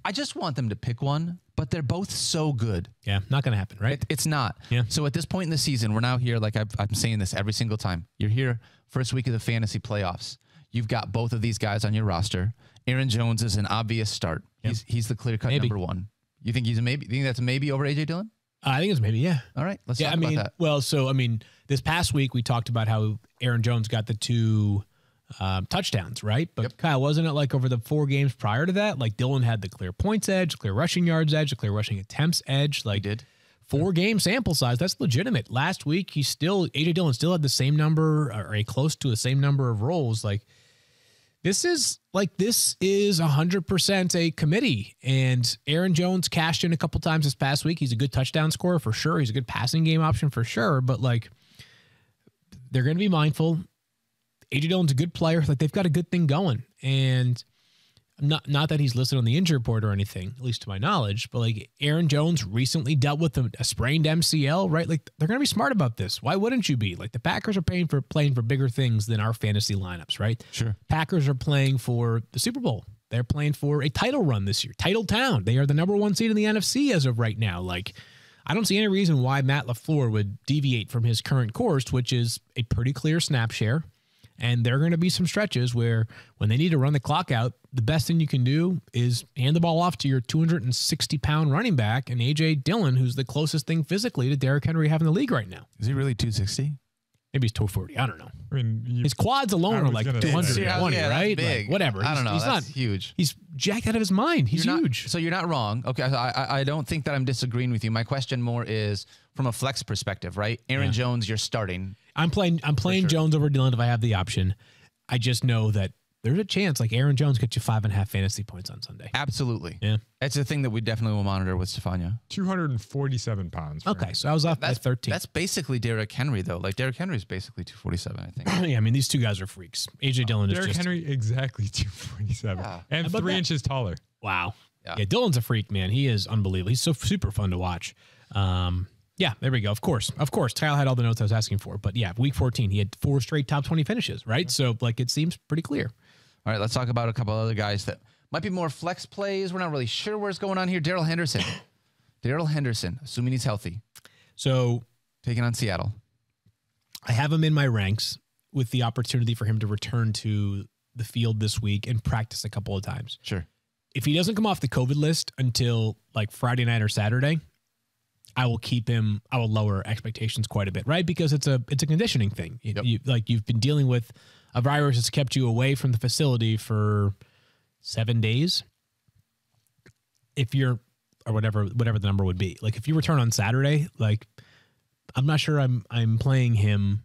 I just want them to pick one, but they're both so good. Yeah, not going to happen, right? It's not. Yeah. So at this point in the season, we're now here, like I'm saying this every single time. You're here first week of the fantasy playoffs. You've got both of these guys on your roster. Aaron Jones is an obvious start. Yep. He's the clear-cut number 1. You think he's a maybe? You think that's a maybe over A.J. Dillon? I think it's maybe, yeah. All right, let's talk about that. Well, so, I mean, this past week we talked about how Aaron Jones got the 2 touchdowns, right? But Kyle, wasn't it like over the 4 games prior to that? Like, Dillon had the clear points edge, clear rushing yards edge, the clear rushing attempts edge. Like, he did. 4-game sample size. That's legitimate. Last week, A.J. Dillon still had the same number or a close to the same number of roles. Like, this is 100% a committee. And Aaron Jones cashed in a couple times this past week. He's a good touchdown scorer for sure. He's a good passing game option for sure. But like, they're going to be mindful. A.J. Dillon's a good player. Like, they've got a good thing going. And not that he's listed on the injury report or anything, at least to my knowledge, but like Aaron Jones recently dealt with a sprained MCL, right? Like, they're going to be smart about this. Why wouldn't you be? Like, the Packers are playing for bigger things than our fantasy lineups, right? Sure. Packers are playing for the Super Bowl. They're playing for a title run this year. Title town. They are the number 1 seed in the NFC as of right now. Like, I don't see any reason why Matt LaFleur would deviate from his current course, which is a pretty clear snap share. And there are going to be some stretches where when they need to run the clock out, the best thing you can do is hand the ball off to your 260-pound running back and A.J. Dillon, who's the closest thing physically to Derrick Henry having the league right now. Is he really 260? Maybe he's 240. I don't know. I mean, his quads alone are like 220, right? Big. Like, whatever. I don't know. He's That's not huge. He's jacked out of his mind. He's huge. So you're not wrong. Okay, I don't think that I'm disagreeing with you. My question more is from a flex perspective, right? Aaron Jones, you're starting. I'm playing Jones over Dillon if I have the option. I just know that there's a chance like Aaron Jones gets you 5.5 fantasy points on Sunday. Absolutely. Yeah. That's the thing that we definitely will monitor with Stefania. 247 pounds. Okay, so I was off by 13. That's basically Derrick Henry, though. Like, Derrick Henry is basically 247, I think. Yeah, I mean, these two guys are freaks. A.J. Dillon is Derrick just... Henry, exactly 247. Yeah. And 3 inches taller. Wow. Yeah. Yeah, Dillon's a freak, man. He is unbelievable. He's so super fun to watch. Yeah, there we go. Of course. Kyle had all the notes I was asking for. But yeah, week 14, he had 4 straight top 20 finishes, right? So, like, it seems pretty clear. All right, let's talk about a couple other guys that might be more flex plays. We're not really sure what's going on here. Darrell Henderson. Assuming he's healthy. So, taking on Seattle. I have him in my ranks with the opportunity for him to return to the field this week and practice a couple of times. Sure. If he doesn't come off the COVID list until like Friday night or Saturday, I will keep him. I will lower expectations quite a bit, right? Because it's a conditioning thing. Yep. You've been dealing with a virus that's kept you away from the facility for 7 days. If you're, or whatever the number would be, like if you return on Saturday, like I'm not sure I'm playing him.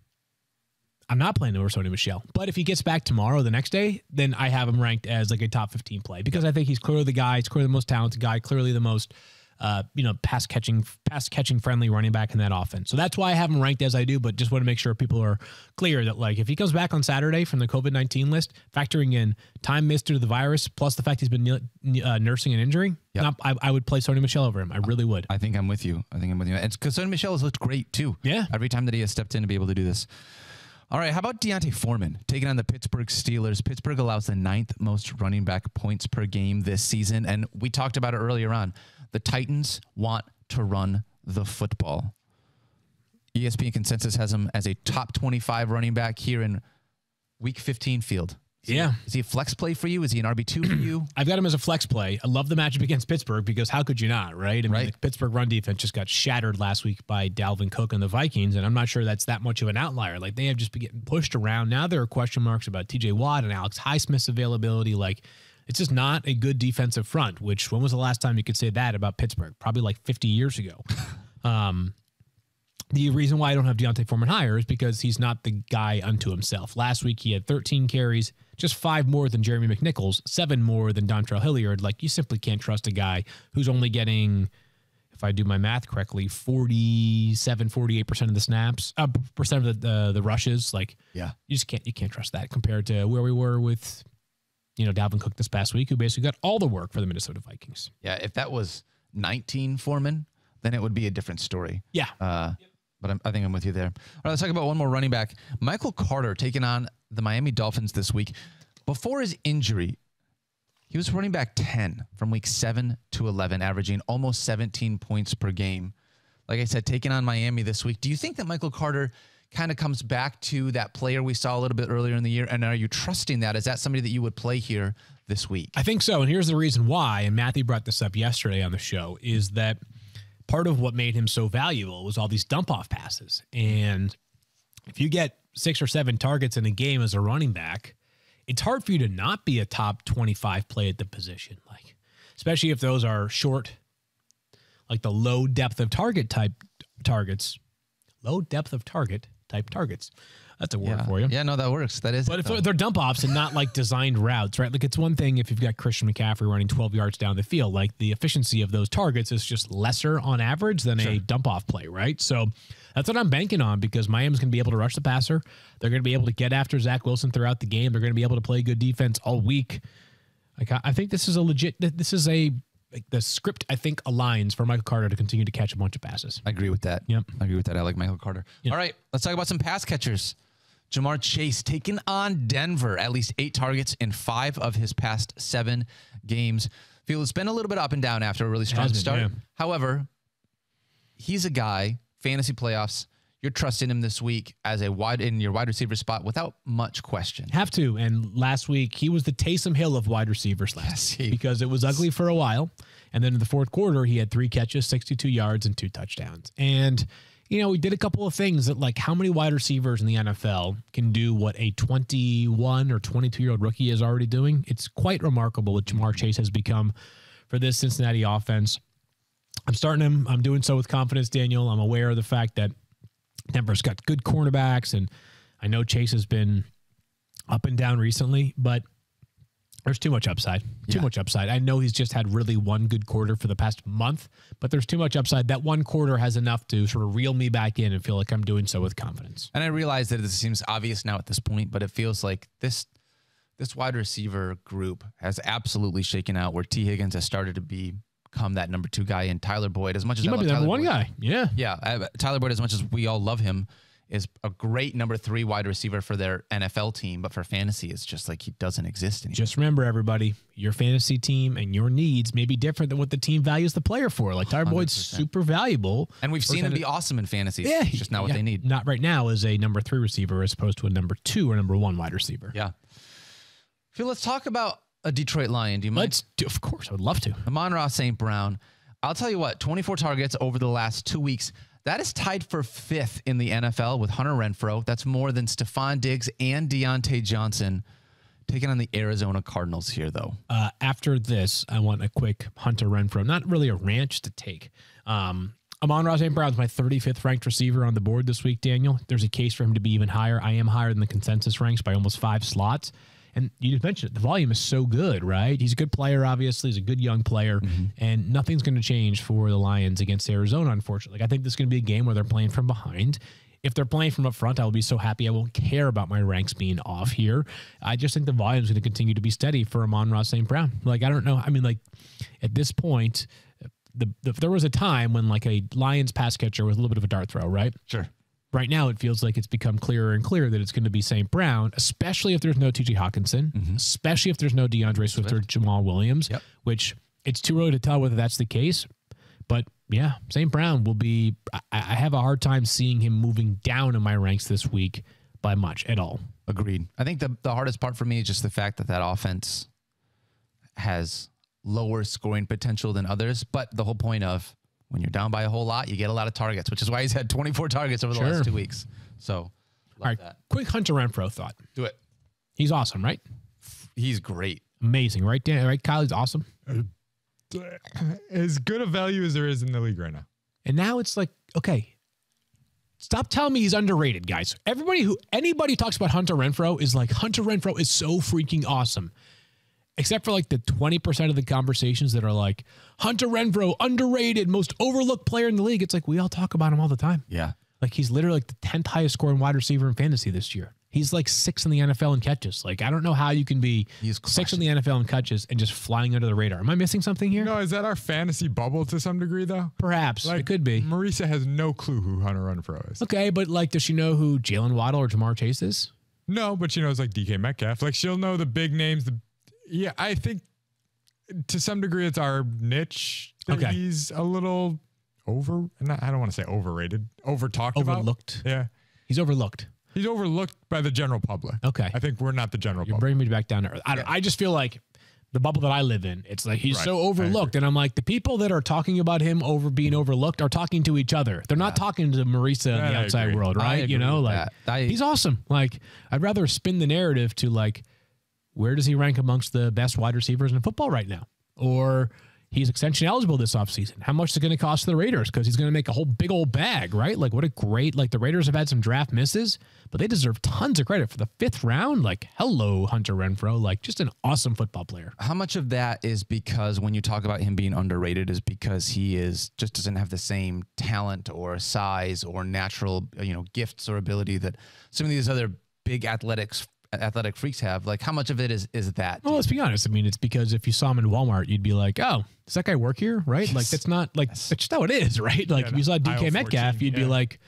I'm not playing over Sony Michel, but if he gets back tomorrow, the next day, then I have him ranked as like a top 15 play because I think he's clearly the guy. He's clearly the most talented guy, clearly the most, pass catching friendly running back in that offense. So that's why I have him ranked as I do, but just want to make sure people are clear that like if he comes back on Saturday from the COVID-19 list, factoring in time missed due to the virus, plus the fact he's been nursing an injury, I would play Sony Michel over him. I really would. I think I'm with you. And because Sony Michel has looked great too. Yeah. Every time that he has stepped in to be able to do this. All right, how about Deontay Foreman taking on the Pittsburgh Steelers? Pittsburgh allows the 9th most running back points per game this season, and we talked about it earlier on. The Titans want to run the football. ESPN consensus has him as a top 25 running back here in Week 15 Field. Is he a flex play for you? Is he an RB2 for you? I've got him as a flex play. I love the matchup against Pittsburgh because how could you not, right? I mean, the Pittsburgh run defense just got shattered last week by Dalvin Cook and the Vikings, and I'm not sure that's that much of an outlier. Like, they have just been getting pushed around. Now there are question marks about TJ Watt and Alex Highsmith's availability. Like, it's just not a good defensive front, which when was the last time you could say that about Pittsburgh? Probably like 50 years ago. The reason why I don't have Deontay Foreman higher is because he's not the guy unto himself. Last week, he had 13 carries, just 5 more than Jeremy McNichols, 7 more than Dontrell Hilliard. Like, you simply can't trust a guy who's only getting, if I do my math correctly, 48% of the snaps, percent of the rushes. Like, you just can't trust that compared to where we were with, Dalvin Cook this past week, who basically got all the work for the Minnesota Vikings. Yeah, if that was 19 Foreman, then it would be a different story. Yeah. But I think I'm with you there. All right, let's talk about one more running back. Michael Carter taking on the Miami Dolphins this week. Before his injury, he was running back 10 from week 7 to 11, averaging almost 17 points per game. Like I said, taking on Miami this week. Do you think that Michael Carter kind of comes back to that player we saw a little bit earlier in the year? And are you trusting that? Is that somebody that you would play here this week? I think so. And here's the reason why, and Matthew brought this up yesterday on the show, is that part of what made him so valuable was all these dump-off passes. And if you get 6 or 7 targets in a game as a running back, it's hard for you to not be a top 25 play at the position. Like, especially if those are short, like the low depth of target type targets. Low depth of target type targets. That's a word for you. Yeah, no, that works. That is. But if they're dump offs and not like designed routes, right? Like it's one thing if you've got Christian McCaffrey running 12 yards down the field, like the efficiency of those targets is just lesser on average than a dump off play, right? So that's what I'm banking on because Miami's going to be able to rush the passer. They're going to be able to get after Zach Wilson throughout the game. They're going to be able to play good defense all week. Like I think this is the script, I think, aligns for Michael Carter to continue to catch a bunch of passes. I agree with that. Yep. I agree with that. I like Michael Carter. Yep. All right, let's talk about some pass catchers. Jamar Chase taking on Denver, at least 8 targets in 5 of his past 7 games. Field, it's been a little bit up and down after a really strong start. Yeah. However, he's a guy, fantasy playoffs, you're trusting him this week as in your wide receiver spot without much question. Have to. And last week, he was the Taysom Hill of wide receivers last week because it was ugly for a while. And then in the fourth quarter, he had 3 catches, 62 yards, and 2 touchdowns. And you know, we did a couple of things that, like, how many wide receivers in the NFL can do what a 21 or 22-year-old rookie is already doing? It's quite remarkable what Jamar Chase has become for this Cincinnati offense. I'm starting him. I'm doing so with confidence, Daniel. I'm aware of the fact that Denver's got good cornerbacks, and I know Chase has been up and down recently, but there's too much upside. Too much upside. I know he's just had really one good quarter for the past month, but there's too much upside. That one quarter has enough to sort of reel me back in and feel like I'm doing so with confidence. And I realize that this seems obvious now at this point, but it feels like this wide receiver group has absolutely shaken out where T. Higgins has started to become that number 2 guy, and Tyler Boyd, as much as he might be the number 1 guy. Yeah. Yeah. Tyler Boyd, as much as we all love him, is a great number 3 wide receiver for their NFL team, but for fantasy, it's just like he doesn't exist anymore. Just remember, everybody, your fantasy team and your needs may be different than what the team values the player for. Like Tyler 100%. Boyd's super valuable. And we've seen him be awesome in fantasy. Yeah. It's just not what they need. Not right now as a number 3 receiver as opposed to a number 2 or number 1 wide receiver. Yeah. Phil, let's talk about a Detroit Lion. Do you mind? Of course, I would love to. Amon-Ra St. Brown. I'll tell you what, 24 targets over the last 2 weeks. That is tied for 5th in the NFL with Hunter Renfrow. That's more than Stephon Diggs and Deontay Johnson. Taking on the Arizona Cardinals here, though. After this, I want a quick Hunter Renfrow. Not really a ranch to take. Amon-Ra St. Brown's my 35th ranked receiver on the board this week, Daniel. There's a case for him to be even higher. I am higher than the consensus ranks by almost 5 slots. And you just mentioned it. The volume is so good, right? He's a good player, obviously. He's a good young player. And nothing's going to change for the Lions against Arizona, unfortunately. I think this is going to be a game where they're playing from behind. If they're playing from up front, I will be so happy. I won't care about my ranks being off here. I just think the volume is going to continue to be steady for Amon-Ra St. Brown. Like, I don't know. I mean, like, at this point, there was a time when, like, a Lions pass catcher was a little bit of a dart throw, right? Sure. Right now, it feels like it's become clearer and clearer that it's going to be St. Brown, especially if there's no T.J. Hawkinson, especially if there's no DeAndre Swift or Jamal Williams, which it's too early to tell whether that's the case. But, yeah, St. Brown will be – I have a hard time seeing him moving down in my ranks this week by much at all. Agreed. I think the hardest part for me is just the fact that offense has lower scoring potential than others, but the whole point of – when you're down by a whole lot, you get a lot of targets, which is why he's had 24 targets over the last 2 weeks. So, all right, quick Hunter Renfrow thought. Do it. He's awesome, right? He's great. Amazing, right, Dan? Right, Kyle? He's awesome. As good a value as there is in the league right now. And now it's like, okay, stop telling me he's underrated, guys. Anybody who talks about Hunter Renfrow is like, Hunter Renfrow is so freaking awesome. Except for like the 20% of the conversations that are like, Hunter Renfrow, underrated, most overlooked player in the league. It's like, we all talk about him all the time. Yeah. Like he's literally like the 10th highest scoring wide receiver in fantasy this year. He's like 6th in the NFL in catches. Like, I don't know how you can be 6th in the NFL in catches and just flying under the radar. Am I missing something here? No, is that our fantasy bubble to some degree, though? Perhaps. Like, it could be. Marisa has no clue who Hunter Renfrow is. Okay, but like, does she know who Jalen Waddle or Jamar Chase is? No, but she knows like DK Metcalf. Like, she'll know the big names. Yeah, I think to some degree it's our niche. Okay. He's a little I don't want to say overrated, overtalked about. Overlooked. Yeah. He's overlooked. He's overlooked by the general public. Okay. I think we're not the general public. You're bringing me back down to earth. I just feel like the bubble that I live in, it's like he's so overlooked. And I'm like, the people that are talking about him being overlooked are talking to each other. They're not talking to Marisa in the outside world, right? You know, like he's awesome. Like, I'd rather spin the narrative to like, where does he rank amongst the best wide receivers in football right now? Or, he's extension eligible this offseason. How much is it going to cost the Raiders? Because he's going to make a whole big old bag, right? Like, what a great, like, the Raiders have had some draft misses, but they deserve tons of credit for the 5th round. Like, hello, Hunter Renfrow. Like, just an awesome football player. How much of that is because when you talk about him being underrated is because he just doesn't have the same talent or size or natural, gifts or ability that some of these other big athletic freaks have? Like, how much of it is that? Well, let's be honest. I mean, it's because if you saw him in Walmart, you'd be like, oh, does that guy work here? Right? Like, that's not like, that's just how it is, right? Like, if you saw DK Metcalf, you'd be like,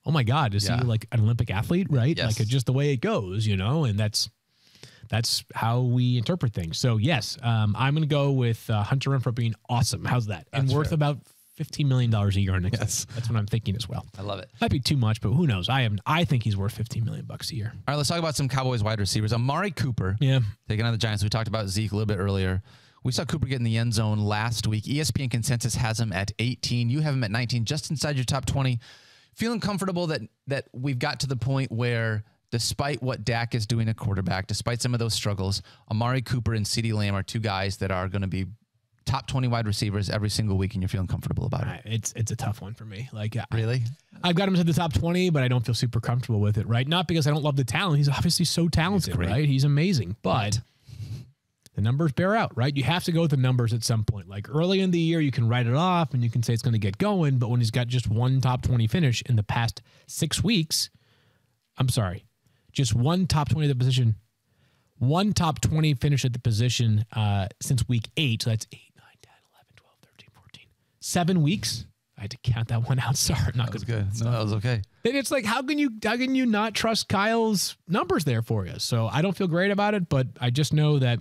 oh my God, is he like an Olympic athlete? Right? Yes. Like, it's just the way it goes, and that's how we interpret things. So yes, I'm going to go with Hunter Renfrow being awesome. How's that? And worth about $15 million a year next year. That's what I'm thinking as well. I love it. Might be too much, but who knows? I think he's worth $15 million a year. All right, let's talk about some Cowboys wide receivers. Amari Cooper, taking on the Giants. We talked about Zeke a little bit earlier. We saw Cooper get in the end zone last week. ESPN consensus has him at 18. You have him at 19, just inside your top 20. Feeling comfortable that we've got to the point where, despite what Dak is doing at quarterback, despite some of those struggles, Amari Cooper and CeeDee Lamb are two guys that are going to be top 20 wide receivers every single week, and you're feeling comfortable about it. It's a tough one for me. Like, really? I've got him to the top 20, but I don't feel super comfortable with it, right? Not because I don't love the talent. He's obviously so talented, right? He's amazing, but the numbers bear out, right? You have to go with the numbers at some point. Like, early in the year, you can write it off and you can say it's going to get going, but when he's got just one top 20 finish in the past 6 weeks, just one top 20 at the position, one top 20 finish at the position since week 8. So that's 8, 9, 10, 11, 12, 13, 14. 7 weeks. I had to count that one out. Sorry, not good. No, that was okay. And it's like, how can you not trust Kyle's numbers there for you? So I don't feel great about it, but I just know that,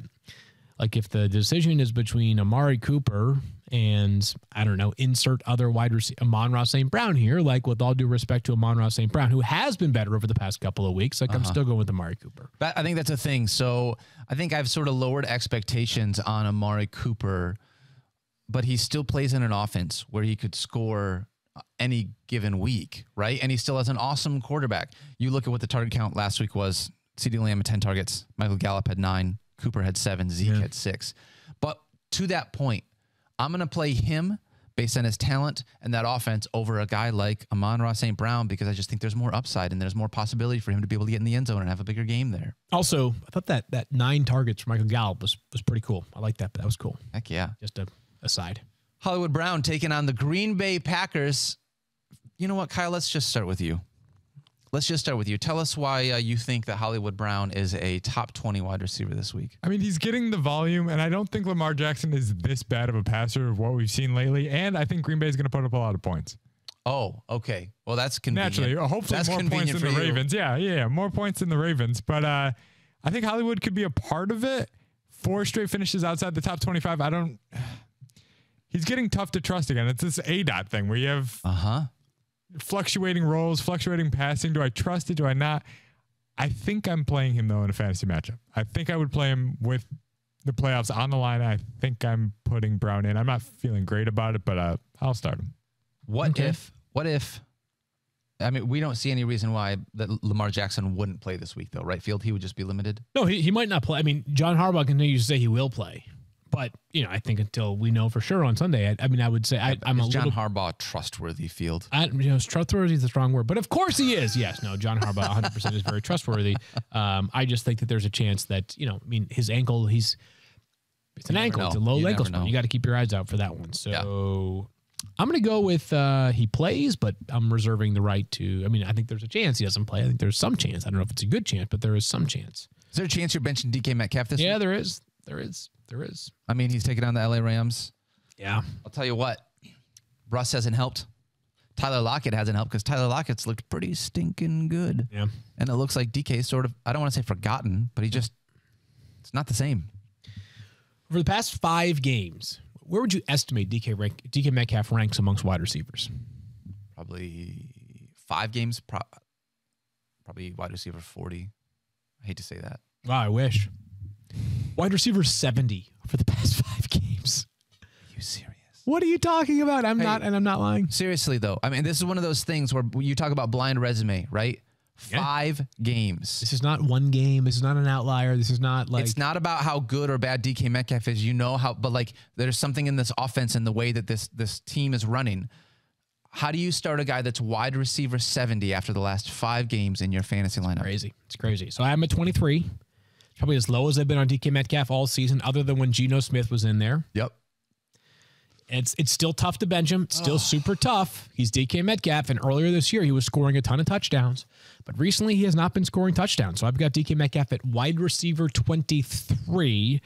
like, if the decision is between Amari Cooper and, I don't know, insert other wide receiver, Amon-Ra St. Brown here, like, with all due respect to Amon-Ra St. Brown, who has been better over the past couple of weeks, like, I'm still going with Amari Cooper. I think that's a thing. So I think I've sort of lowered expectations on Amari Cooper, but he still plays in an offense where he could score any given week, right? And he still has an awesome quarterback. You look at what the target count last week was. CeeDee Lamb had 10 targets. Michael Gallup had 9. Cooper had 7. Zeke had 6. But to that point, I'm going to play him based on his talent and that offense over a guy like Amon-Ra St. Brown, because I just think there's more upside and there's more possibility for him to be able to get in the end zone and have a bigger game there. Also, I thought that 9 targets for Michael Gallup was pretty cool. I like that. That was cool. Heck yeah. Just a aside. Hollywood Brown taking on the Green Bay Packers. You know what, Kyle? Let's just start with you. Tell us why you think that Hollywood Brown is a top 20 wide receiver this week. I mean, he's getting the volume, and I don't think Lamar Jackson is this bad of a passer of what we've seen lately. And I think Green Bay is going to put up a lot of points. Oh, okay. Well, that's convenient. Naturally, hopefully that's more points than the Ravens. Yeah, more points than the Ravens. But I think Hollywood could be a part of it. 4 straight finishes outside the top 25. He's getting tough to trust again. It's this ADOT thing where you have fluctuating roles, fluctuating passing. Do I trust it? Do I not? I think I'm playing him, though, in a fantasy matchup. I think I would play him with the playoffs on the line. I think I'm putting Brown in. I'm not feeling great about it, but I'll start him. What if, I mean, we don't see any reason why that Lamar Jackson wouldn't play this week, though, right, Field? He would just be limited? No, he might not play. I mean, John Harbaugh continues to say he will play. But, I think until we know for sure on Sunday, I would say I'm a little... John Harbaugh trustworthy, Field? Trustworthy is a strong word, but of course he is. Yes, no, John Harbaugh 100% is very trustworthy. I just think that there's a chance that, his ankle, it's an ankle. It's a low ankle sprain. You got to keep your eyes out for that one. So I'm going to go with he plays, but I'm reserving the right to... I think there's a chance he doesn't play. I think there's some chance. I don't know if it's a good chance, but there is some chance. Is there a chance you're benching DK Metcalf this week? Yeah, there is. There is. I mean, he's taking on the LA Rams. Yeah. I'll tell you what. Russ hasn't helped. Tyler Lockett hasn't helped because Tyler Lockett's looked pretty stinking good. Yeah. And it looks like DK's sort of, I don't want to say forgotten, but it's not the same. Over the past 5 games, where would you estimate DK Metcalf ranks amongst wide receivers? Probably 5 games, probably wide receiver 40. I hate to say that. Wow, I wish. Wide receiver 70 for the past 5 games. Are you serious? What are you talking about? I'm not lying. Seriously, though. I mean, this is one of those things where you talk about blind resume, right? 5 games. This is not one game. This is not an outlier. This is not like... It's not about how good or bad DK Metcalf is. You know how, but like there's something in this offense and the way that this team is running. How do you start a guy that's wide receiver 70 after the last 5 games in your fantasy lineup? Crazy. It's crazy. So I'm at 23. It's probably as low as I've been on DK Metcalf all season, other than when Geno Smith was in there. Yep. It's still tough to bench him. Still super tough. He's DK Metcalf, and earlier this year he was scoring a ton of touchdowns. But recently he has not been scoring touchdowns. So I've got DK Metcalf at wide receiver 23.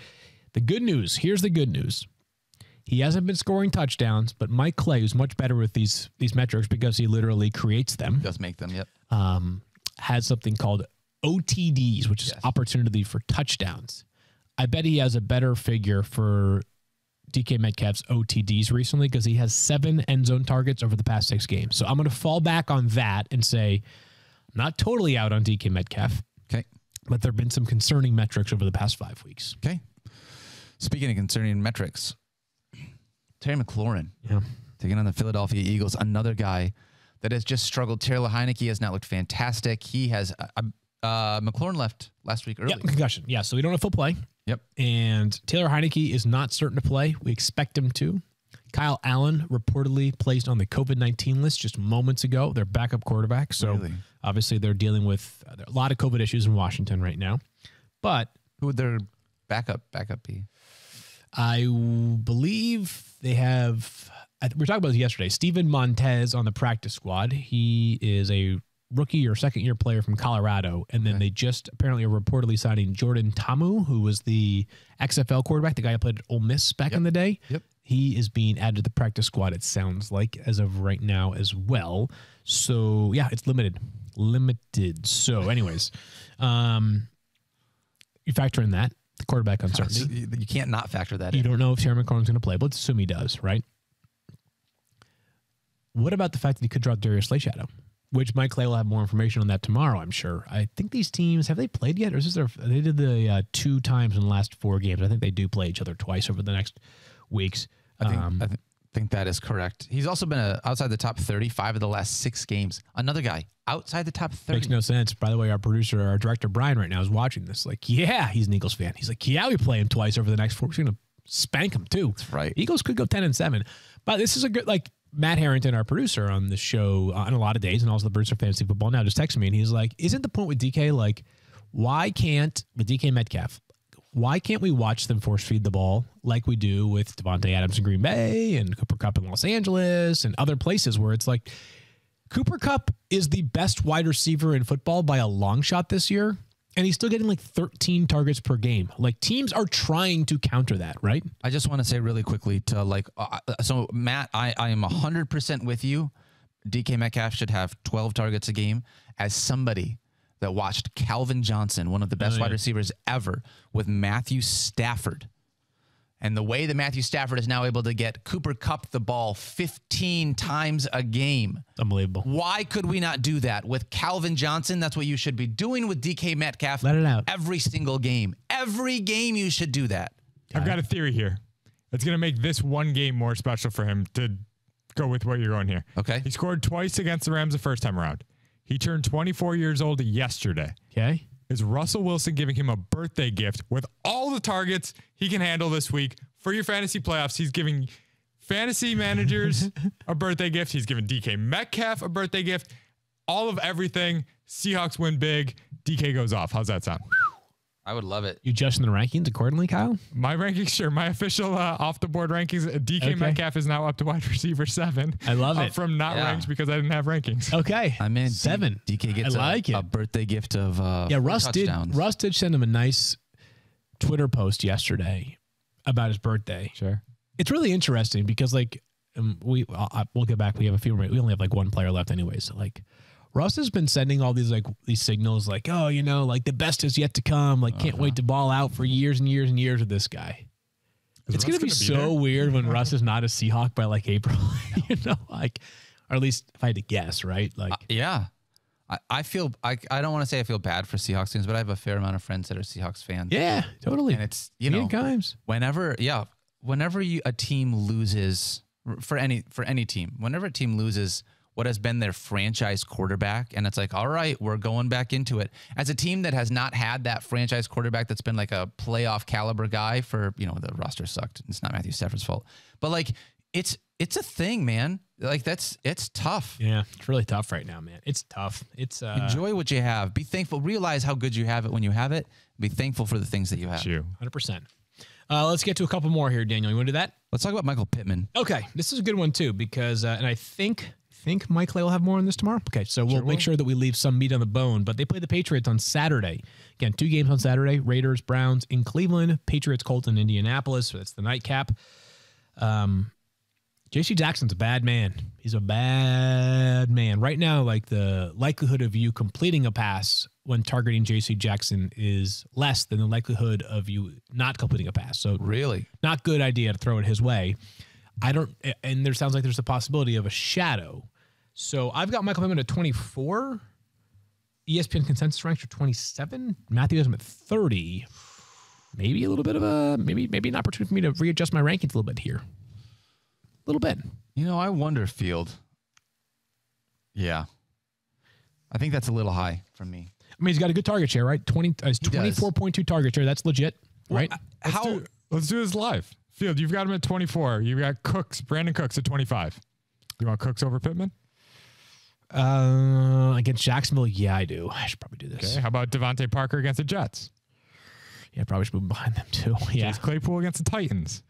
The good news, here's the good news. He hasn't been scoring touchdowns, but Mike Clay, who's much better with these metrics because he literally creates them. Does make them, yep. Has something called OTDs, which is opportunity for touchdowns. I bet he has a better figure for DK Metcalf's OTDs recently because he has 7 end zone targets over the past 6 games. So I'm going to fall back on that and say I'm not totally out on DK Metcalf. Okay. But there have been some concerning metrics over the past 5 weeks. Okay. Speaking of concerning metrics, Terry McLaurin taking on the Philadelphia Eagles, another guy that has just struggled. Taylor Heineke has not looked fantastic. He has McLaurin left last week early. Yeah, concussion. Yeah, so we don't have full play. Yep. And Taylor Heineke is not certain to play. We expect him to. Kyle Allen reportedly placed on the COVID-19 list just moments ago. Their backup quarterback. So obviously they're dealing with a lot of COVID issues in Washington right now. But who would their backup be? I believe they have, we were talking about this yesterday, Steven Montez on the practice squad. He is a rookie or second-year player from Colorado, and then they just apparently are reportedly signing Jordan Ta'amu, who was the XFL quarterback, the guy who played at Ole Miss back in the day. Yep. He is being added to the practice squad, it sounds like, as of right now as well. So, yeah, it's limited. So, anyways, you factor in that, the quarterback uncertainty. You can't not factor that in. You don't know if Terry McLaurin's going to play, but let's assume he does, right? What about the fact that he could drop Darius Slay-Shadow? Which Mike Clay will have more information on that tomorrow, I'm sure. I think these teams, have they played yet? Or is this they did the 2 times in the last 4 games. I think they do play each other twice over the next weeks. I think that is correct. He's also been outside the top 35 of the last 6 games. Another guy outside the top 30. Makes no sense. By the way, our producer, our director, Brian, right now is watching this. Like, yeah, he's an Eagles fan. He's like, yeah, we play him twice over the next 4. We're going to spank him too. That's right. Eagles could go 10-7. But this is a good, like, Matt Harrington, our producer on the show on a lot of days, and also the producer of Fantasy Football Now, just texted me, and he's like, isn't the point with DK, like, with DK Metcalf, why can't we watch them force feed the ball like we do with Devontae Adams in Green Bay and Cooper Kupp in Los Angeles and other places where it's like, Cooper Kupp is the best wide receiver in football by a long shot this year, and he's still getting like 13 targets per game. Like, teams are trying to counter that, right? I just want to say really quickly to so Matt, I am 100% with you. DK Metcalf should have 12 targets a game. As somebody that watched Calvin Johnson, one of the best wide receivers ever, with Matthew Stafford, and the way that Matthew Stafford is now able to get Cooper Kupp the ball 15 times a game. Unbelievable. Why could we not do that with Calvin Johnson? That's what you should be doing with DK Metcalf. Let it out. Every single game. Every game you should do that. I've got a theory here. It's going to make this one game more special for him to go with what you're going here. Okay. He scored twice against the Rams the first time around. He turned 24 years old yesterday. Okay. Is Russell Wilson giving him a birthday gift with all the targets he can handle this week for your fantasy playoffs? He's giving fantasy managers a birthday gift. He's giving DK Metcalf a birthday gift. All of everything. Seahawks win big. DK goes off. How's that sound? I would love it. You adjusting the rankings accordingly, Kyle? My rankings, sure. My official off-the-board rankings, DK Metcalf is now up to wide receiver 7. I love it. From not ranked because I didn't have rankings. Okay. I'm in 7. DK gets a birthday gift of Russ did send him a nice Twitter post yesterday about his birthday. Sure. It's really interesting because, like, we'll get back. We have a few. We only have like 1 player left anyway. So, like, Russ has been sending all these signals like, oh, you know, like the best is yet to come. Like, can't wait to ball out for years and years and years with this guy. It's going to be so weird when Russ is not a Seahawk by like April, you know, like, or at least if I had to guess, right? Like, yeah, I feel, I don't want to say I feel bad for Seahawks fans, but I have a fair amount of friends that are Seahawks fans. Yeah, totally. And it's, you know, whenever a team loses for any team, whenever a team loses what has been their franchise quarterback. And it's like, all right, we're going back into it. As a team that has not had that franchise quarterback that's been like a playoff caliber guy for, the roster sucked. It's not Matthew Stafford's fault. But like, it's a thing, man. Like it's tough. Yeah, it's really tough right now, man. It's tough. It's enjoy what you have. Be thankful. Realize how good you have it when you have it. Be thankful for the things that you have. 100%. Let's get to a couple more here, Daniel. You want to do that? Let's talk about Michael Pittman. Okay, this is a good one too because, and I think Mike Clay will have more on this tomorrow. Okay, so we'll make sure that we leave some meat on the bone. But they play the Patriots on Saturday. Again, 2 games on Saturday: Raiders, Browns in Cleveland, Patriots, Colts in Indianapolis. So that's the nightcap. J.C. Jackson's a bad man. He's a bad man. Right now, like the likelihood of you completing a pass when targeting J.C. Jackson is less than the likelihood of you not completing a pass. So really, not good idea to throw it his way. And there sounds like there's a possibility of a shadow. So I've got Michael Pittman at 24. ESPN consensus ranks are 27. Matthew has him at 30. Maybe a little bit of maybe an opportunity for me to readjust my rankings a little bit here. A little bit. I wonder, Field. Yeah. I think that's a little high for me. I mean, he's got a good target share, right? 24.2 target share. That's legit, right? Let's do this live. Field, you've got him at 24. You've got Brandon Cooks at 25. You want Cooks over Pittman? Against Jacksonville, yeah, I do. I should probably do this. Okay. How about Devontae Parker against the Jets? Yeah, probably should move behind them too. Yeah. Chase Claypool against the Titans.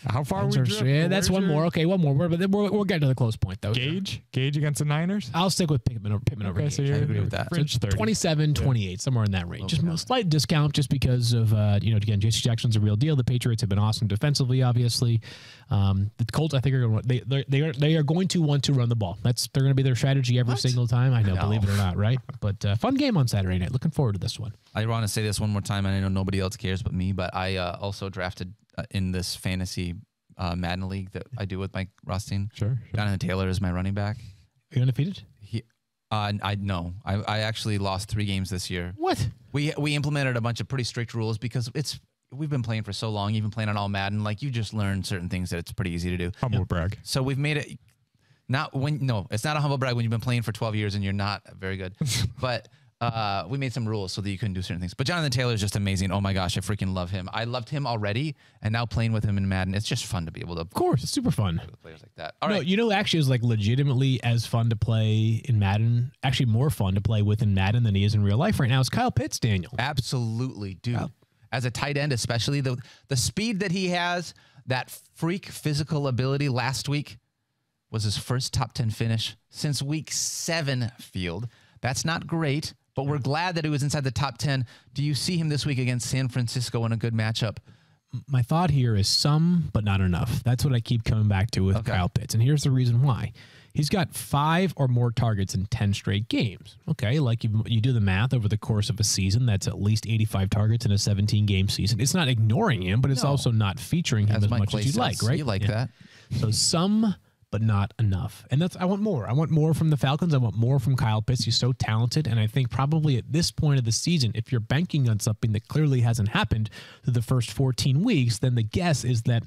How far are we drifting? Yeah, that's one more. Okay, one more. But we're getting to the close point, though. Gage against the Niners? I'll stick with Pittman over Gage. So I agree with that. 27, 28, somewhere in that range. Just a slight discount just because of, again, J.C. Jackson's a real deal. The Patriots have been awesome defensively, obviously. The Colts, I think, they are going to want to run the ball. They're going to be their strategy every single time. I know, believe it or not, right? But fun game on Saturday night. Looking forward to this one. I want to say this one more time, and I know nobody else cares but me, but I also drafted in this fantasy Madden league that I do with Mike Rothstein. Sure. Jonathan Taylor is my running back. Are you undefeated? I actually lost 3 games this year. What? We implemented a bunch of pretty strict rules because we've been playing for so long, even playing on all Madden. Like you just learn certain things that it's pretty easy to do. Humble brag. So we've made it it's not a humble brag when you've been playing for 12 years and you're not very good. But we made some rules so that you couldn't do certain things. But Jonathan Taylor is just amazing. Oh my gosh, I freaking love him. I loved him already, and now playing with him in Madden, it's just fun to be able to. Of course, it's super fun. Play with players like that. All right. Actually, is like legitimately as fun to play in Madden. Actually, more fun to play with in Madden than he is in real life right now. Is Kyle Pitts, Daniel? Absolutely, dude. Oh. As a tight end, especially the speed that he has, that freak physical ability. Last week was his first top 10 finish since week 7. Field. That's not great. But we're glad that he was inside the top 10. Do you see him this week against San Francisco in a good matchup? My thought here is some, but not enough. That's what I keep coming back to with Kyle Pitts. And here's the reason why. He's got 5 or more targets in 10 straight games. Okay, like you do the math over the course of a season, that's at least 85 targets in a 17-game season. It's not ignoring him, but it's also not featuring him as much as you'd like, right? You like that. So some, but not enough. And I want more. I want more from the Falcons. I want more from Kyle Pitts. He's so talented. And I think probably at this point of the season, if you're banking on something that clearly hasn't happened through the first 14 weeks, then the guess is that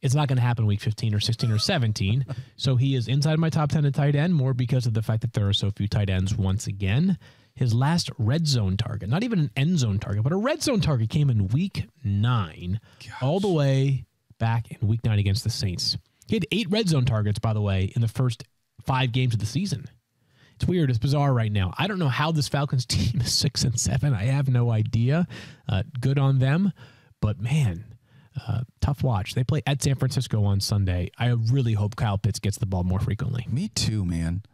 it's not going to happen week 15 or 16 or 17. So he is inside my top 10 at tight end, more because of the fact that there are so few tight ends once again. His last red zone target, not even an end zone target, but a red zone target came in week 9, all the way back in week 9 against the Saints. He had 8 red zone targets, by the way, in the first 5 games of the season. It's weird. It's bizarre right now. I don't know how this Falcons team is 6-7. I have no idea. Good on them. But, man, tough watch. They play at San Francisco on Sunday. I really hope Kyle Pitts gets the ball more frequently. Me too, man.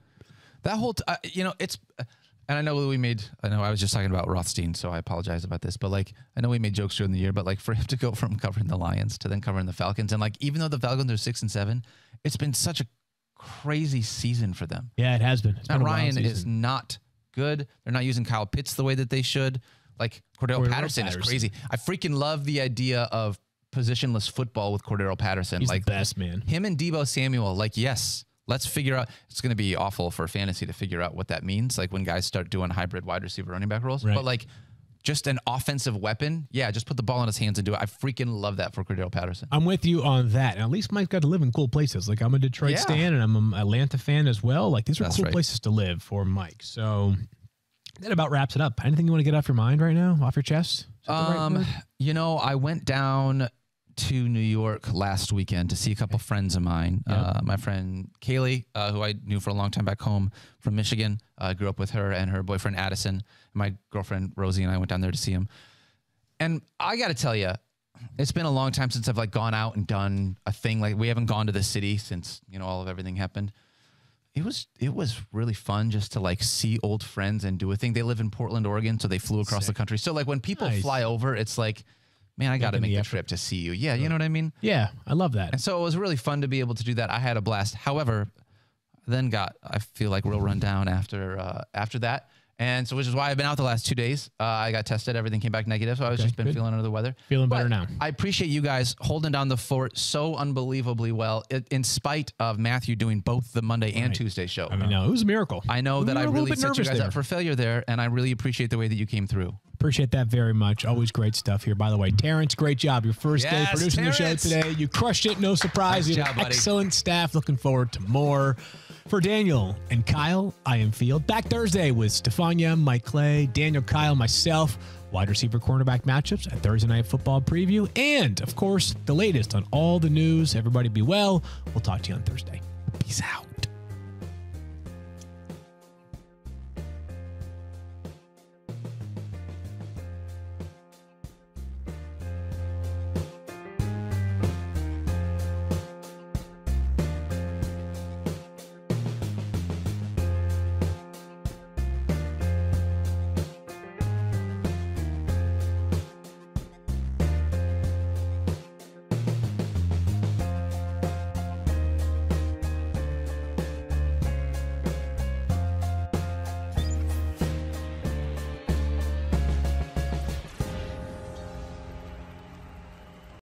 That whole it's and I know I was just talking about Rothstein, so I apologize about this, but like I know we made jokes during the year, but like for him to go from covering the Lions to then covering the Falcons, and like even though the Falcons are 6-7, it's been such a crazy season for them. Yeah, it has been. Matt Ryan is not good. They're not using Kyle Pitts the way that they should. Like Cordero Patterson is crazy. I freaking love the idea of positionless football with Cordero Patterson. He's like the best, man. Him and Deebo Samuel. Like, yes. Let's figure out. It's going to be awful for fantasy to figure out what that means. Like when guys start doing hybrid wide receiver running back roles. Right. But like just an offensive weapon, yeah, just put the ball in his hands and do it. I freaking love that for Cordero Patterson. I'm with you on that. And at least Mike's got to live in cool places. Like I'm a Detroit stan and I'm an Atlanta fan as well. Like these are cool places to live for Mike. So that about wraps it up. Anything you want to get off your mind right now, off your chest? You know, I went down to New York last weekend to see a couple friends of mine. My friend Kaylee, who I knew for a long time back home from Michigan. I grew up with her and her boyfriend Addison. My girlfriend Rosie and I went down there to see him. And I got to tell you, it's been a long time since I've like gone out and done a thing. Like we haven't gone to the city since, you know, all of everything happened. It was really fun just to like see old friends and do a thing. They live in Portland, Oregon, so they flew across the country. So like when people fly over, it's like, man, I got to make the trip to see you. Yeah, you know what I mean? Yeah, I love that. And so it was really fun to be able to do that. I had a blast. However, then I feel like real run down after that. And so, which is why I've been out the last 2 days. I got tested. Everything came back negative. So I was just been feeling under the weather. Feeling better now. I appreciate you guys holding down the fort so unbelievably well, in spite of Matthew doing both the Monday and Tuesday show. I know. It was a miracle. I know that I really set you guys up for failure there, and I really appreciate the way that you came through. Appreciate that very much. Always great stuff here. By the way, Terrence, great job. Your first day producing the show today. You crushed it. No surprise. Nice You job, had excellent staff. Looking forward to more. For Daniel and Kyle, I am Field. Back Thursday with Stefania, Mike Clay, Daniel, Kyle, myself. Wide receiver cornerback matchups at Thursday Night Football Preview. And, of course, the latest on all the news. Everybody be well. We'll talk to you on Thursday. Peace out.